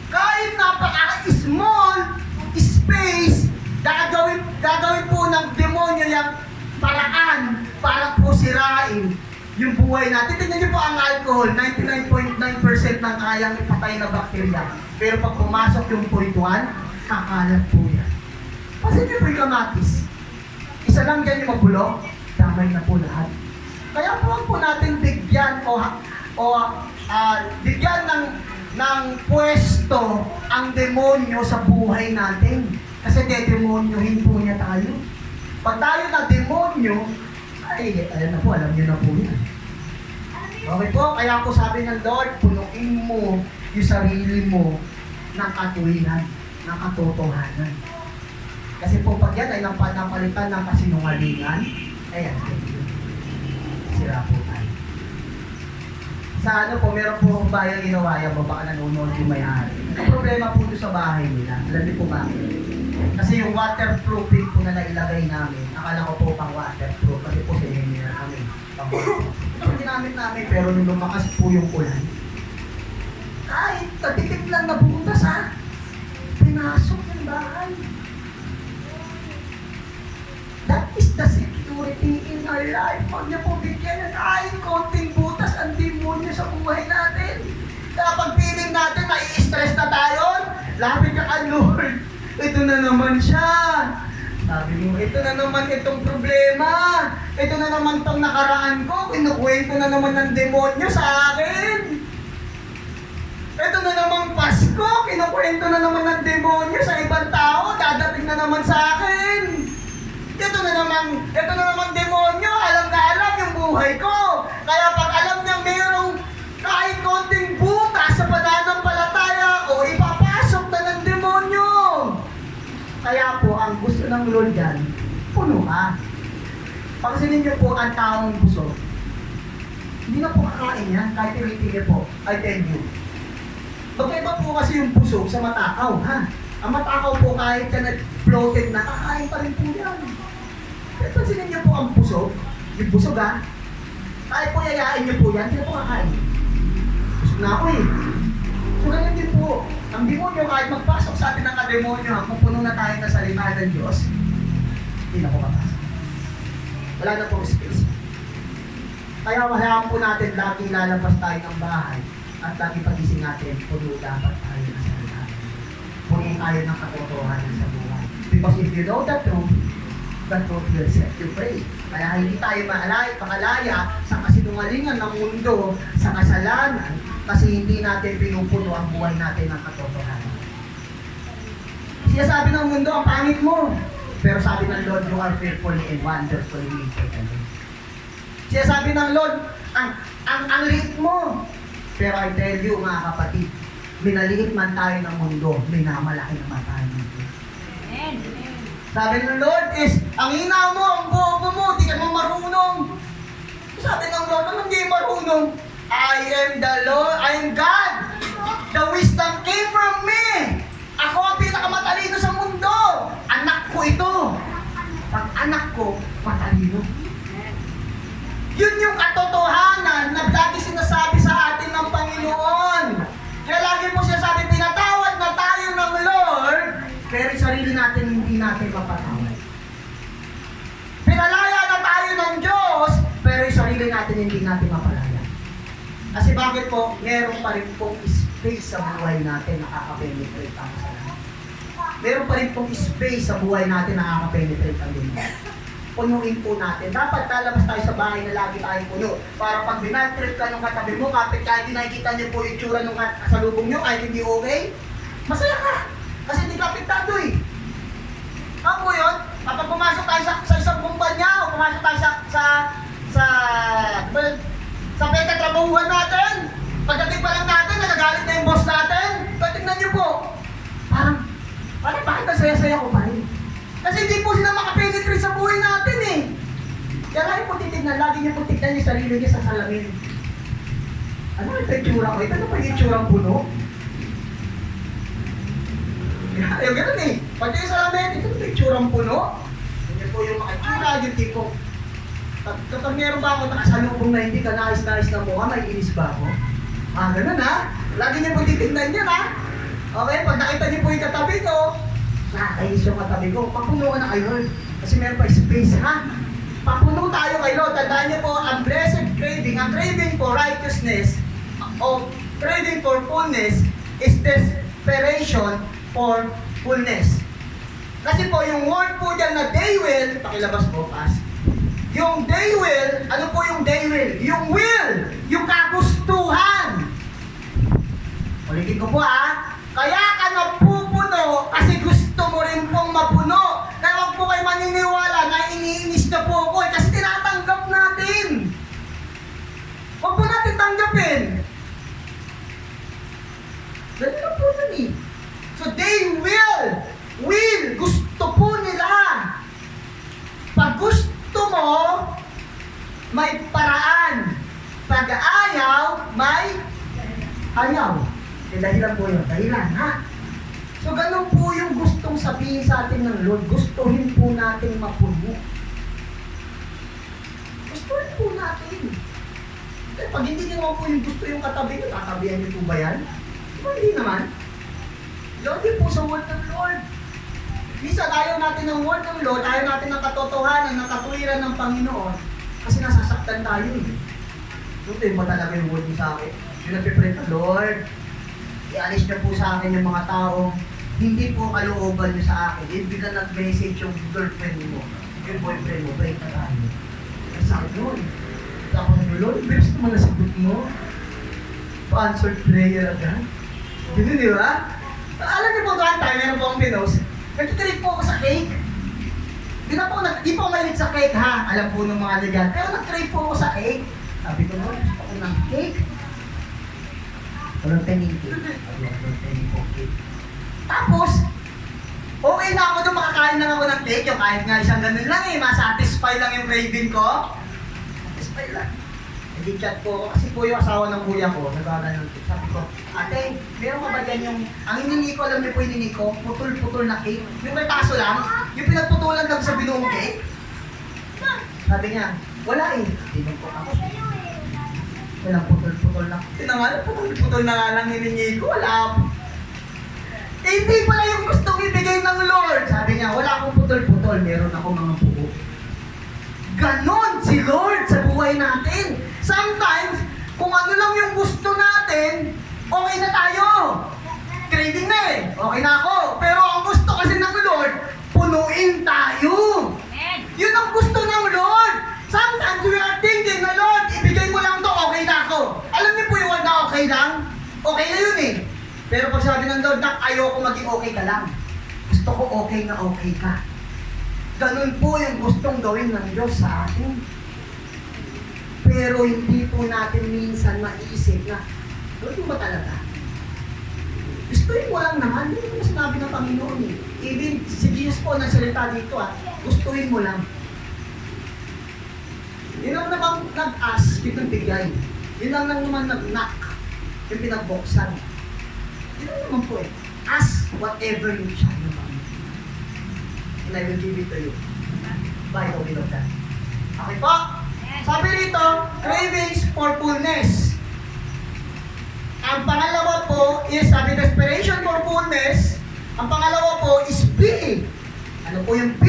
Kahit napaka-small space, gagawin po ng demonyo yung paraan para po sirain yung buhay natin. Tignan niyo po ang alcohol, 99.9% ng kayang ipatay na bakterya. Pero pag pumasok yung 0.1, kakalat po yan. Kasi niyo po yung kamatis. Isa lang dyan yung magulo, damay na po lahat. Kaya po huwag po natin bigyan bigyan ng pwesto ang demonyo sa buhay natin. Kasi dedemonyohin po niya tayo. Pag tayo na demonyo, ay, alam na po, alam niyo na po yan. Okay po, kaya po sabi ng Lord, punuin mo yung sarili mo ng katuwiran, ng katotohanan. Kasi po pag yan ay napalitan ng kasinungalingan, ayan, sira po tayo. Sa ano po, meron po akong bayang ginawa yan, baka nanonood yung may-ari. Ang problema po doon sa bahay nila, alam niyo po bakit? Kasi yung waterproofing po na nailagay namin, akala ko po pang waterproof, kasi po sinili na kami. Ito ginamit namin, pero nung lumakas po yung ulan, kahit tatitik lang na butas ha, pinasok yung bahay. That is the security in our life. Huwag niyo po bigyan ng kahit konting butas ang demonyo sa buhay natin. Kaya pag feeling natin na i-stress na tayo, lapit ka kay Lord. Ito na naman siya. Sabi mo, ito na naman itong problema. Ito na naman itong nakaraan ko. Kinukwento na naman ng demonyo sa akin. Ito na namang Pasko. Kinukwento na naman ng demonyo sa ibang tao. Dadating na naman sa akin. Ito na namang demonyo. Alam na alam yung buhay ko. Kaya pag alam niya mayroong kahit konting butas sa pananampalataya o ipapasok na ng demonyo. Kaya po, ang gusto ng Lord yan, puno ka. Pansinin niyo po ang taong busog. Hindi na po kakain yan, kahit tinitigil po. I tell you. Magkaiba po kasi yung busog sa matakaw, ha? Ang matakaw po kahit ka nag-bloated na, kakain pa rin po yan. Pero pansinin niyo po ang busog, yung busog ha, kahit po yayain niyo po yan, hindi na po kakain. Busog na ako eh. So ganyan din po, ang demonyo kahit magpasok sa atin ng kademonyo, kung puno na tayo na salita ng Diyos, hindi na po kapasok. Wala na po space. Kaya mahayaan po natin laging lalabas tayo ng bahay at laging pagising natin, puno dapat tayo na salita. Punin tayo ng katotohanan sa buhay. Because if you know the truth will set you free. Kaya hindi tayo makalaya sa kasinungalingan ng mundo, sa kasalanan, kasi hindi natin pinupuno ang buhay natin ng katotohanan. Siya sabi ng mundo, ang pangit mo. Pero sabi ng Lord, you are fearfully and wonderfully made. Siya sabi ng Lord, ang liit mo. Pero I tell you mga kapatid, minaliit man tayo ng mundo, minamalaki naman tayo ng Diyos. Amen. Sabi ng Lord is, ang hina mo, ang bobo mo, di ka mo marunong. Sabi ng Lord, ano hindi marunong? I am the Lord, I am God. The wisdom came from me. Ako ang pinakamatalino sa mundo. Anak ko ito. Pag anak ko, matalino. Yun yung katotohanan na lagi sinasabi sa atin ng Panginoon. Kaya lagi po siya sabi, pinatawad na tayo ng Lord, pero yung sarili natin hindi natin mapatawad. Pinalaya na tayo ng Diyos, pero yung sarili natin hindi natin mapalaya. Kasi bakit po, meron pa rin pong space sa buhay natin na nakaka-penetrate ang kasalanan. Meron pa rin pong space sa buhay natin na nakaka-penetrate ang demonyo. Punuin po natin. Dapat lalabas tayo sa bahay na lagi tayong puno. Para pag binantrip ka ng katabi mo, kapit kahit hindi nakikita niyo po yung tsura ng kasalubong niyo, kahit hindi okay, masaya ka. Kasi hindi ka apektado eh. Ano po yun? Kapag pumasok tayo sa isang kumpanya o pumasok tayo sa pagkatrabahuhan natin, pagdating pa lang natin, nagagalit na yung boss natin, tingnan niyo po, parang bakit ang saya-saya ko pa rin? Kasi hindi po sila makapenetrate sa buhay natin eh. Kaya lagi po titignan, lagi niyo po tignan yung sarili niya sa salamin. Ano ito yung tsura ko? Ito pa yung tsurang puno? Ayaw ganun eh. Pag yung salamin, ito yung tsurang puno. Hindi po yung makatsura, yung tipo. Kapag meron ba ako nakasalubong na hindi ka nais-nais na mukha, may inis ba ako? Ganun ha? Lagi niyo po titignan yan ha? Okay, pag nakita niyo po yung katabi ko, nakakainis yung katabi ko, papuno ka na kay Lord. Kasi meron pa space ha? Papuno tayo kay Lord. Tandaan niyo po, ang blessed craving, ang craving for righteousness, o craving for fullness, is desperation for fullness. Kasi po, yung word po dyan na they will, pakilabas po, pas. Yung they will, ano po yung they will? Yung will, yung kagustuhan. Ulitin ko po ha. Kaya ka napupuno kasi gusto mo rin pong mapuno. Kaya huwag po kayo maniniwala na iniinis na po ako kasi tinatanggap natin. Huwag po natin Ayaw. Dahilan po yun. Dahilan, ha? So, ganun po yung gustong sabihin sa atin ng Lord. Gustuhin po natin mapuno. Gustuhin po natin. Eh, pag hindi nyo naman po yung gusto yung katabi nyo, tatabihan nyo po ba yan? Diba hindi naman? Lord, yun po sa word ng Lord. Minsan, ayaw natin ng word ng Lord, ayaw natin ng katotohanan, ng katwiran ng Panginoon, kasi nasasaktan tayo eh. So, ito ba talaga yung word niyo sa akin? Yung nagpipray ka, Lord, ialis niyo po sa akin yung mga tao, hindi po kalooban niyo sa akin. Ibig ka nag-message yung girlfriend mo, yung boyfriend mo, pray ka tayo. Kasi sa akin, Lord, tapos Lord, bilis naman nasagot mo. Pa-answered prayer agad. Ganun, di ba? Alam niyo po doon tayo, meron po akong pinos. Nagtitrip po ako sa cake. Di po ako mahilig sa cake ha. Alam po ng mga dyan. Pero nag-trip po ako sa cake. Sabi ko, Lord, gusto ko ng cake. Walang taning cake. Walang taning cake. Tapos, okay na ako doon, makakain lang ako ng cake. Yung kahit nga isang ganun lang eh, masatisfy lang yung craving ko. Satisfy lang. Hindi chat ko, kasi po yung asawa ng kuya ko, nagaganon. Sabi ko, ate, meron ka ba dyan yung, ang hinili ko, alam niyo po hinili ko, putol-putol na cake. Yung may taso lang, yung pinagputulan lang sa binuong cake. Sabi niya, wala eh. Hindi ko ako. Walang putol-putol na. Tinangal, putol-putol na nga lang hiningi ko, wala. Eh, hindi pala yung gustong ibigay ng Lord. Sabi niya, wala akong putol-putol, meron ako mga buo. Ganon si Lord sa buhay natin. Sometimes, kung ano lang yung gusto natin, okay na tayo. Craving na eh. Okay na ako. Pero ang gusto kasi ng Lord, punuin tayo. Yun ang gusto ng Lord. Sometimes we are thinking na Lord, ibigay mo lang to, okay na ako. Alam niyo po yung word na okay lang? Okay na yun eh. Pero pag sabi ng Lord, ayoko maging okay ka lang. Gusto ko okay na okay ka. Ganun po yung gustong gawin ng Diyos sa atin. Pero hindi po natin minsan maiisip na, ano ba talaga? Gustuin mo lang naman, hindi mo sinabi ng Panginoon eh. Even si Jesus po nagsalita dito gustuin mo lang. Yun lang naman nag-ask, yung bigay. Yun lang naman nag-knock, yung pinagbuksan. Yun lang naman po eh. Ask whatever you shall know. And I will give it to you. By the will of God. Okay po? Sabi rito, cravings for fullness. Ang pangalawa po is, sabi desperation for fullness. Ang pangalawa po is B. Ano po yung B?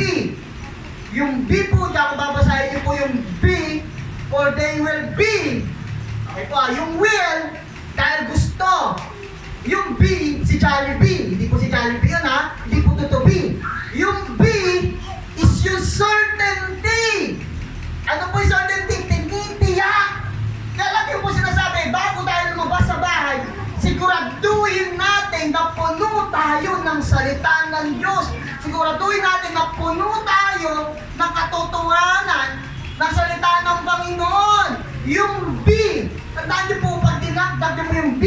Yung B po, kung babasahin niyo po yung B, for they will be. Okay po, yung will, dahil gusto. Yung B, si Jollibee. Hindi po si Jollibee yun ha. Hindi po to be. Yung B is yung certainty. Ano po yung certainty? Tinitiyak. Kaya lagi po sinasabi, bago tayo lumabas sa bahay, siguraduhin natin na puno tayo ng salita ng Diyos. Siguraduhin natin na puno tayo ng katotohanan ng salita ng Panginoon. Yung B, tandaan niyo po, pag dinagdag niyo mo yung B,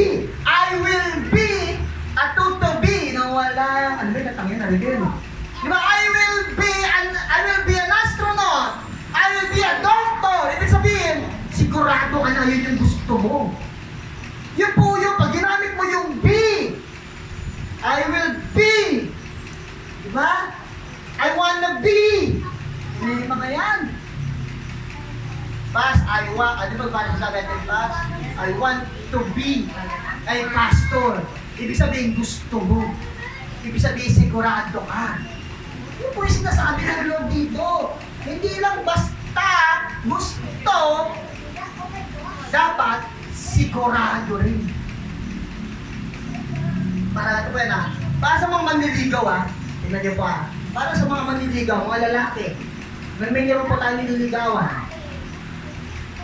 I will be a to be na wala. Ano ba yung natangin? Di ba? I will be an astronaut. I will be a doctor. Ibig sabihin, sigurado ka na yun yung gusto mo. Yun po yung, pag ginamit mo yung be, I will be. Di ba? I wanna be. May mga yan. Pas, di ba paano sabi natin, Pas? I want to be a pastor. Ibig sabihin, gusto mo. Ibig sabihin, sigurado ka. Yun po yung sinasabi ng Lord dito. Hindi lang basta gusto, dapat sigurado rin. Para ito po yan para sa mga manliligaw tingnan niyo po para sa mga manliligaw, mga lalaki, may meron po tayo nililigawan.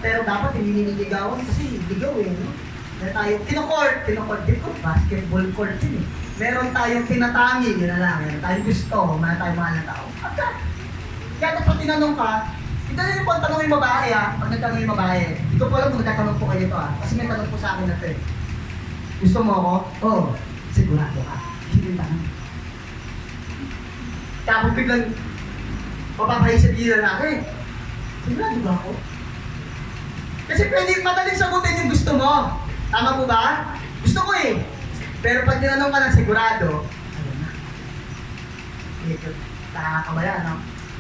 Pero dapat hindi nililigawan kasi ligaw no? Meron tayo, kinokort din ko, basketball court din Meron tayong tinatangi, yun na lang. Meron tayong gusto, meron tayong mahal na tao. Kaya dapat tinanong ka, ito na yung pag tanong yung babae pag nagtanong yung babae, hindi ko po alam kung nagtatanong po kayo ito kasi may tanong po sa akin na ito Gusto mo ako? Oo. Sigurado ka. Hindi yung tanong. Tapos biglang mapapaisip yung lalaki. Sigurado ba ako? Kasi pwede madaling sagutin yung gusto mo. Tama po ba? Gusto Pero pag tinanong ka ng sigurado, ayun na. Ito, nakakabaya, no?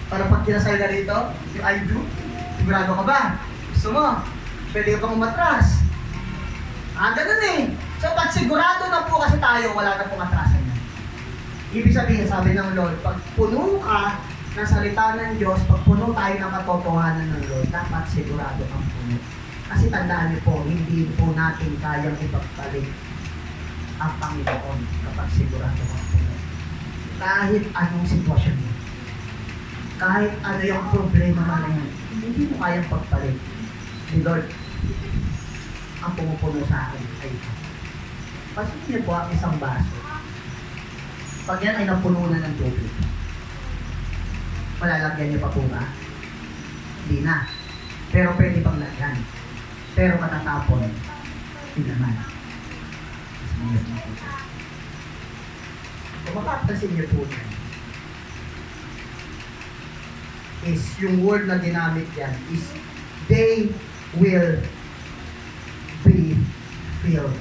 Parang pag kinasal ka rito, yung I do, sigurado ka ba? Gusto mo? Pwede ka bang umatras? Ganun eh. So, pag sigurado na po kasi tayo, wala na pong atrasan yan. Ibig sabihin, sabi ng Lord, pag puno ka ng salita ng Diyos, pag puno tayo ng katotohanan ng Lord, dapat sigurado kang puno. Kasi tandaan niyo po, hindi po natin kayang ibagpalit ang Panginoon kapag sigurado kang puno. Kahit anong sitwasyon mo, kahit ano yung problema na yun, hindi mo kayang pagpalit. Si Lord, ang pumupuno sa akin ay ito. Pasin niyo po ang isang baso. Pag yan ay napuno na ng tubig, malalagyan niyo pa po ba? Hindi na. Pero pwede pang lagyan. Pero matatapon. Hindi naman. Kung makapansin niyo po yan, is yung word na ginamit yan is they will be filled.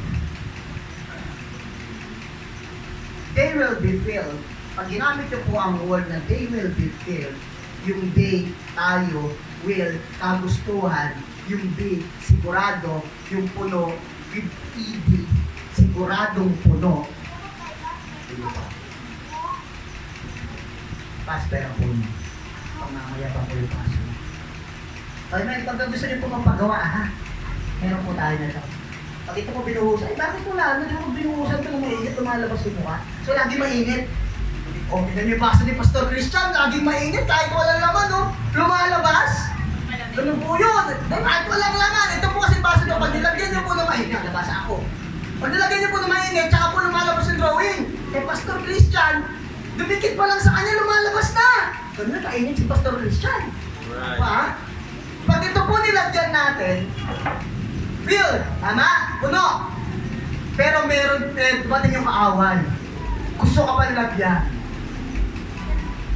They will be filled. Pag ginamit niyo po ang word na they will be filled, yung they, tayo, will, kagustuhan, yung be, sigurado, yung puno, with ed, siguradong puno. Pastor ang puno. Pag mamaya pa po yung pastor. Ay, may pag gusto niyo po magpagawa, ha? Meron po tayo na ito. Pag ito po binuhusan, ay bakit wala? Hindi mo binuhusan ito na mainit, lumalabas yung mukha. So, lagi mainit. O, tignan niyo yung baso ni Pastor Christian, laging mainit, kahit walang laman, no? Lumalabas. Ganun po yun. Kahit walang laman. Ito po kasi baso niyo, pag nilagyan niyo po na mainit, nabasa ako. Pag nilagyan niyo po na mainit, tsaka po lumalabas yung drawing. Eh, Pastor Christian, dumikit pa lang sa kanya, lumalabas na. Ganun na, kainit si Pastor Christian. Right. Pa? Pag ito po nilagyan natin, filled, tama? Puno. Pero meron, dumating yung kaawan. Gusto ka pa nilagyan.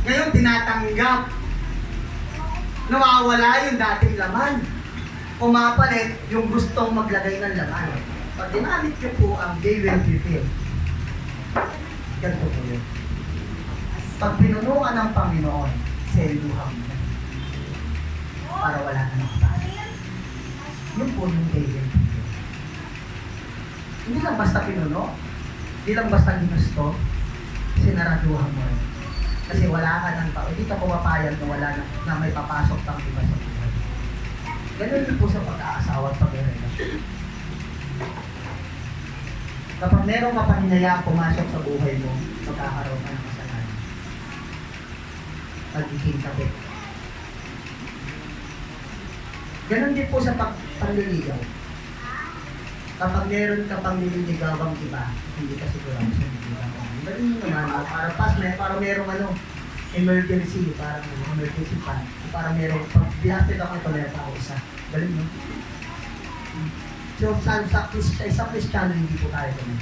Ngayon, tinatanggap. Nawawala yung dating laman. Umapalit yung gustong maglagay ng laman. Pag ginamit nyo po ang they will be filled. Ganito po yun. Pag pinuno ka ng Panginoon, seluhan mo na. Para wala na nakapasok. Yun po yung they will be filled. Hindi lang basta pinuno, hindi lang basta ginusto, sinaraduhan mo rin. Kasi wala ka ng tao. Hindi ka pumapayag na wala na may papasok pang iba sa buhay. Ganun din po sa pag-aasawa at pag-relasyon. Kapag merong mapahinayang pumasok sa buhay mo, magkakaroon ka ng kasalanan. Pagiging kabit. Ganun din po sa panliligaw. Kapag meron ka pang nililigawang iba, hindi ka sigurado sa niligaw. Ganun naman, para merong emergency, parang emergency plan. Para merong, pag binasted ako ito, meron pa ako isa. Galing, no? So, sa Kristiyano, hindi po tayo ganun.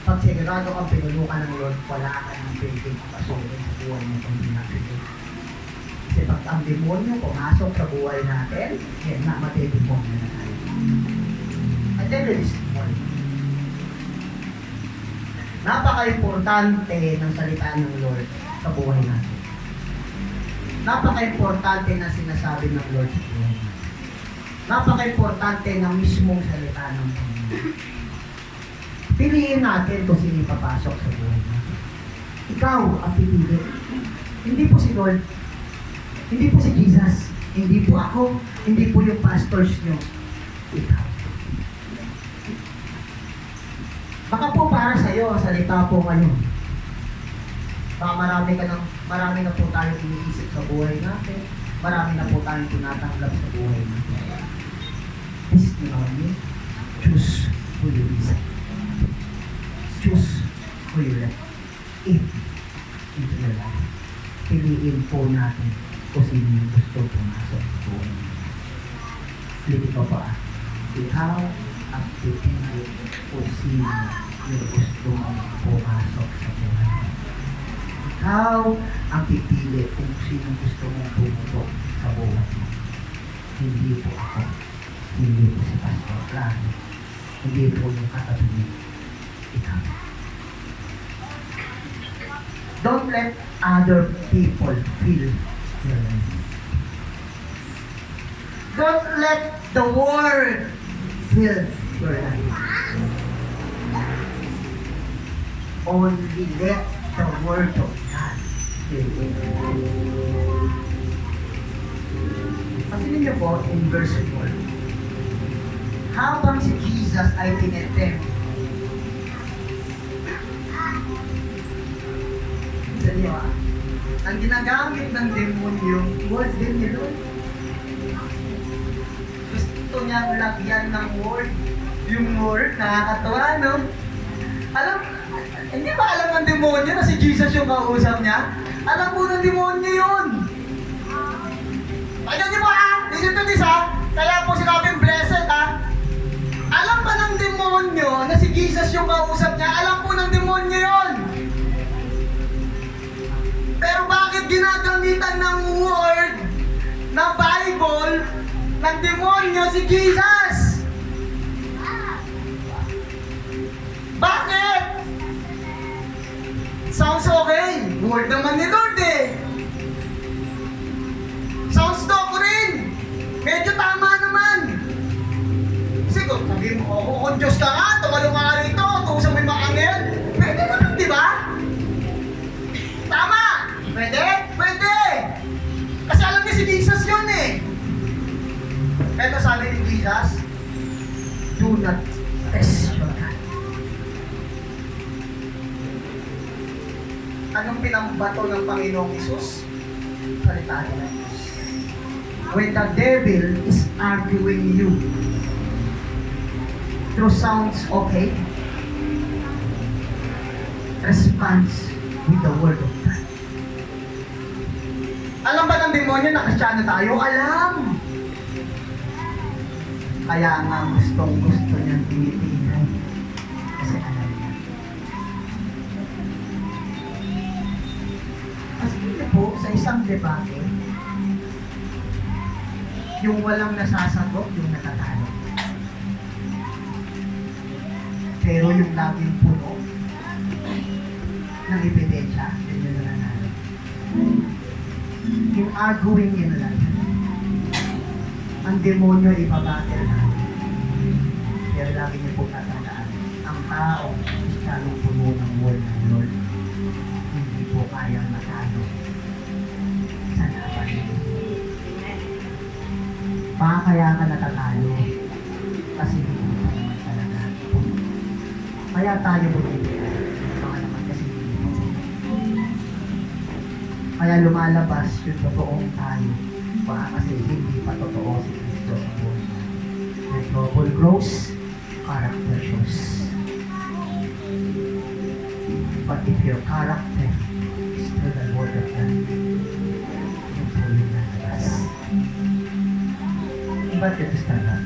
Pag sigurado kang pinulukan ng Lord, wala ka nang pwedeng kapasukin sa buhay mo kung hindi natin. Kasi pag ang demonyo pumasok sa buhay natin, yan na, matidemonyo na tayo. At devil is small. Napaka-importante ng salita ng Lord sa buhay natin. Napaka-importante na sinasabi ng Lord sa buhay natin. Napaka-importante ng mismong salita ng Panginoon. Piliin natin kung sino papasok sa buhay natin. Ikaw ang pipili. Hindi po si Lord. Hindi po si Jesus. Hindi po ako. Hindi po yung pastors nyo. Ikaw. Baka po para sa iyo, salita po ngayon. Baka marami na po tayong iniisip sa buhay natin. Marami na po tayong tinatanggap sa buhay natin. This morning, choose who you listen. Choose who you let in into your life. Piliin po natin kung sino yung gusto pumasok sa buhay natin. Piliin ko pa. Ikaw ang pipili kung sino yung gusto mong pumasok sa buhay mo. Ikaw ang pipili kung sino gusto mong pumasok sa buhay mo. Hindi po ako. Hindi po si Pastor Claro. Hindi po yung katabi. Ikaw. Don't let other people feel your life. Don't let the world fill your life. Only let the Word of God fill you. Pansinin niyo po in verse 4. Habang si Jesus ay tinetempt, ang ginagamit ng demonyo, word din niya doon. Gusto niyang lagyan ng word. Yung word, nakakatawa, no? Hindi ba alam ng demonyo na si Jesus yung kausap niya? Alam po ng demonyo yun. Ayun niyo po listen to this kaya po sinabing blessed Alam pa ng demonyo na si Jesus yung kausap niya? Alam po ng demonyo yun. Pero bakit ginagamitan ng word, ng Bible, ng demonyo si Jesus? Bakit? Sounds okay. Word naman ni Lord Sounds doctrine. Medyo tama naman. Kasi kung sabihin mo, kung Diyos ka nga, tumalo ka nga rito, tuusang may mga angel. Pwede naman, di ba? Tama! Pwede? Pwede! Kasi alam niya si Jesus yun Pero sabi ni Jesus, do not test your God. Anong pinambato ng Panginoong Isus? Salita niya ng Diyos. When the devil is arguing you, through sounds okay, response with the Word of God. Alam ba ng demonyo na Kristiyano tayo? Alam! Kaya nga gusto niyang tinitingnan. Kasi alam niya. Kasi hindi po, sa isang debate, yung walang nasasagot, yung natatalo. Pero yung laging puno ng ebidensya, yun yung nananalo. Yung arguing yun lang. Ang demonyo ibabattle na. Pero lagi niyo po tatandaan, ang tao Kristyanong puno ng word ng Lord, hindi po kayang matalo sa laban. Baka kaya ka natatalo kasi hindi mo naman talaga puno. Kaya tayo bumibigay. Baka naman kasi hindi mo. Kaya lumalabas yung totoong tayo. Baka kasi hindi pa totoo si Kristo sa buhay. The trouble grows, character shows. But if your character is through the Word of God, yung po yung lalabas. Ba't ito stand up?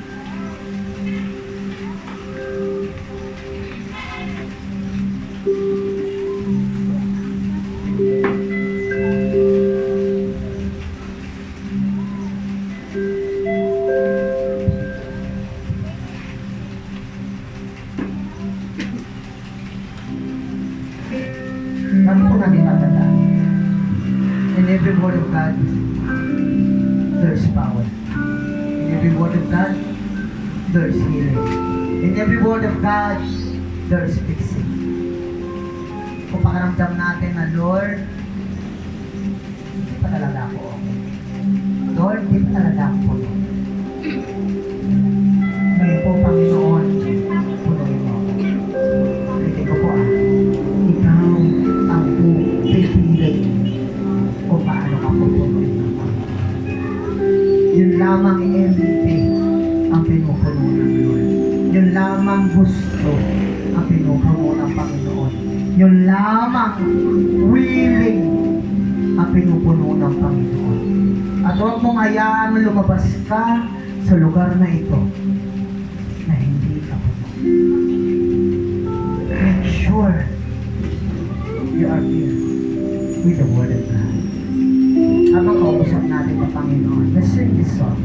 Lagi po natin tatandaan. In every word of God, there's power. In every word of God, there's healing. In every word of God, there's fixing. Kung pakaramdam natin na, Lord, hindi pa talaga ako okay. Lord, hindi pa talaga ako puno. Ngayon po, Panginoon, punuin mo ako. Hindi ko po ikaw ang pipili kung paano ka pupunuin ng Panginoon. Yun lamang MVP ang pinupuno ng Lord. Yun lamang gusto ang pinupuno ng Panginoon. Yun lamang willing ang pinupuno ng Panginoon. At huwag mong hayaan lumabas ka sa lugar na ito na hindi ka puno. Make sure you are here with the Word of God. Habang kausap natin ang Panginoon, let's sing this song.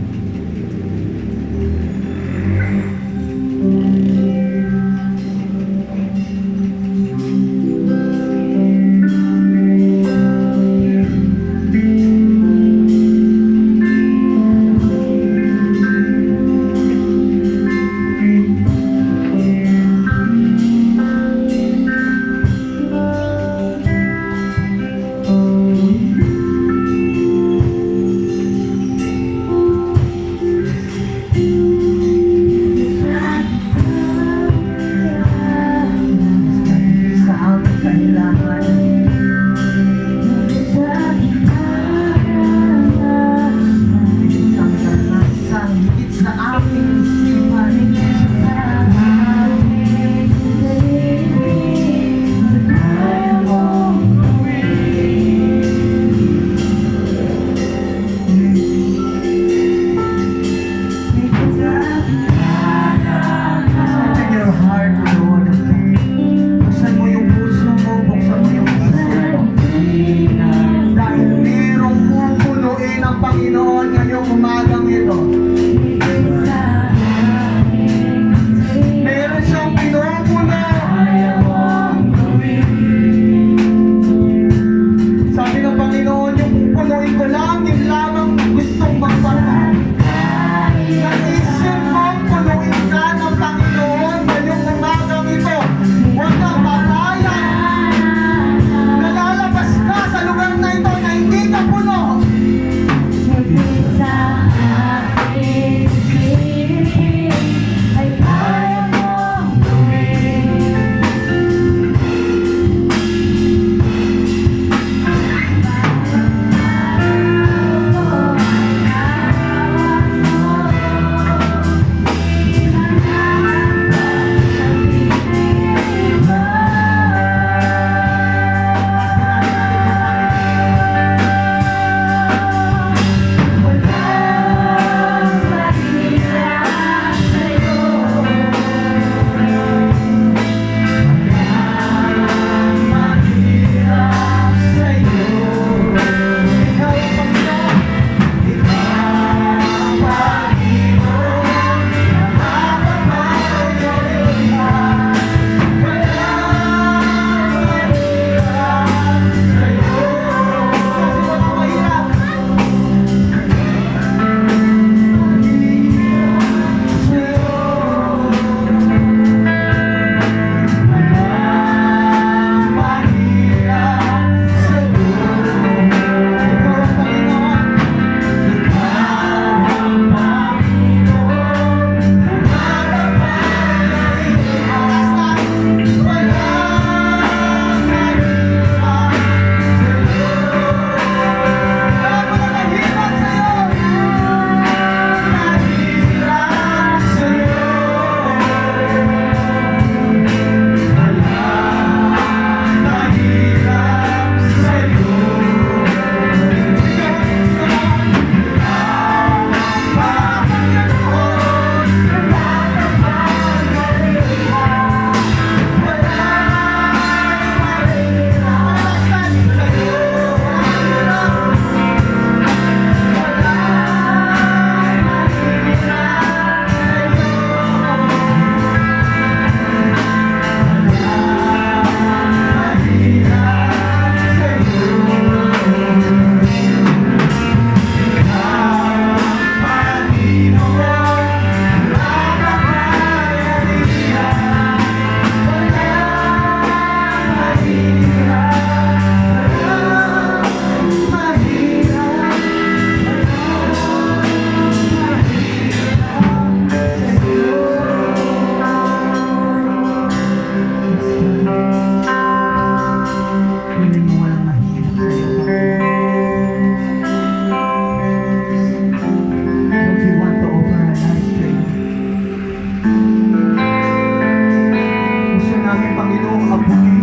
namin, Panginoong abutin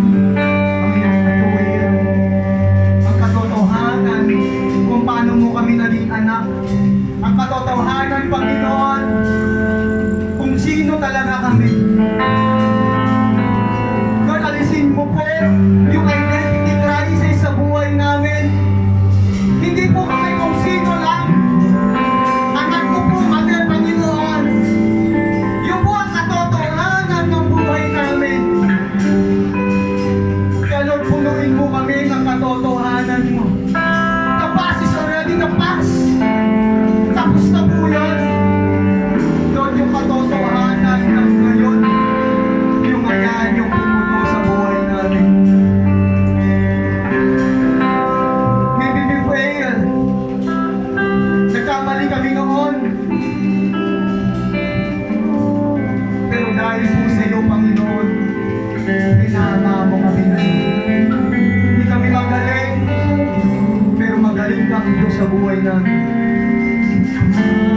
ang iyong katuwiran. Ang katotohanan kung paano mo kami naging anak. Ang katotohanan, Panginoon, kung sino talaga kami. Lord, alisin mo po yung identity crisis sa buhay namin. Hindi po kami kung sino lang. Anak ko po kami, Panginoon. Yung po ang katotohanan ng buhay namin. Kaya Lord, punuin mo kami ng katotohanan mo. The past is already the past. Tapos na po yan. Lord, yung katotohanan ng ngayon, yung ayan, yung pumuno sa buhay namin. Maybe we fail. Nagkamali kami noon. Pero dahil po sa iyo, Panginoon, pinama mo kami ngayon. Hindi kami magaling, pero magaling kami Diyos sa buhay namin.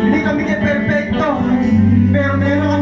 Hindi kami perfecto, pero meron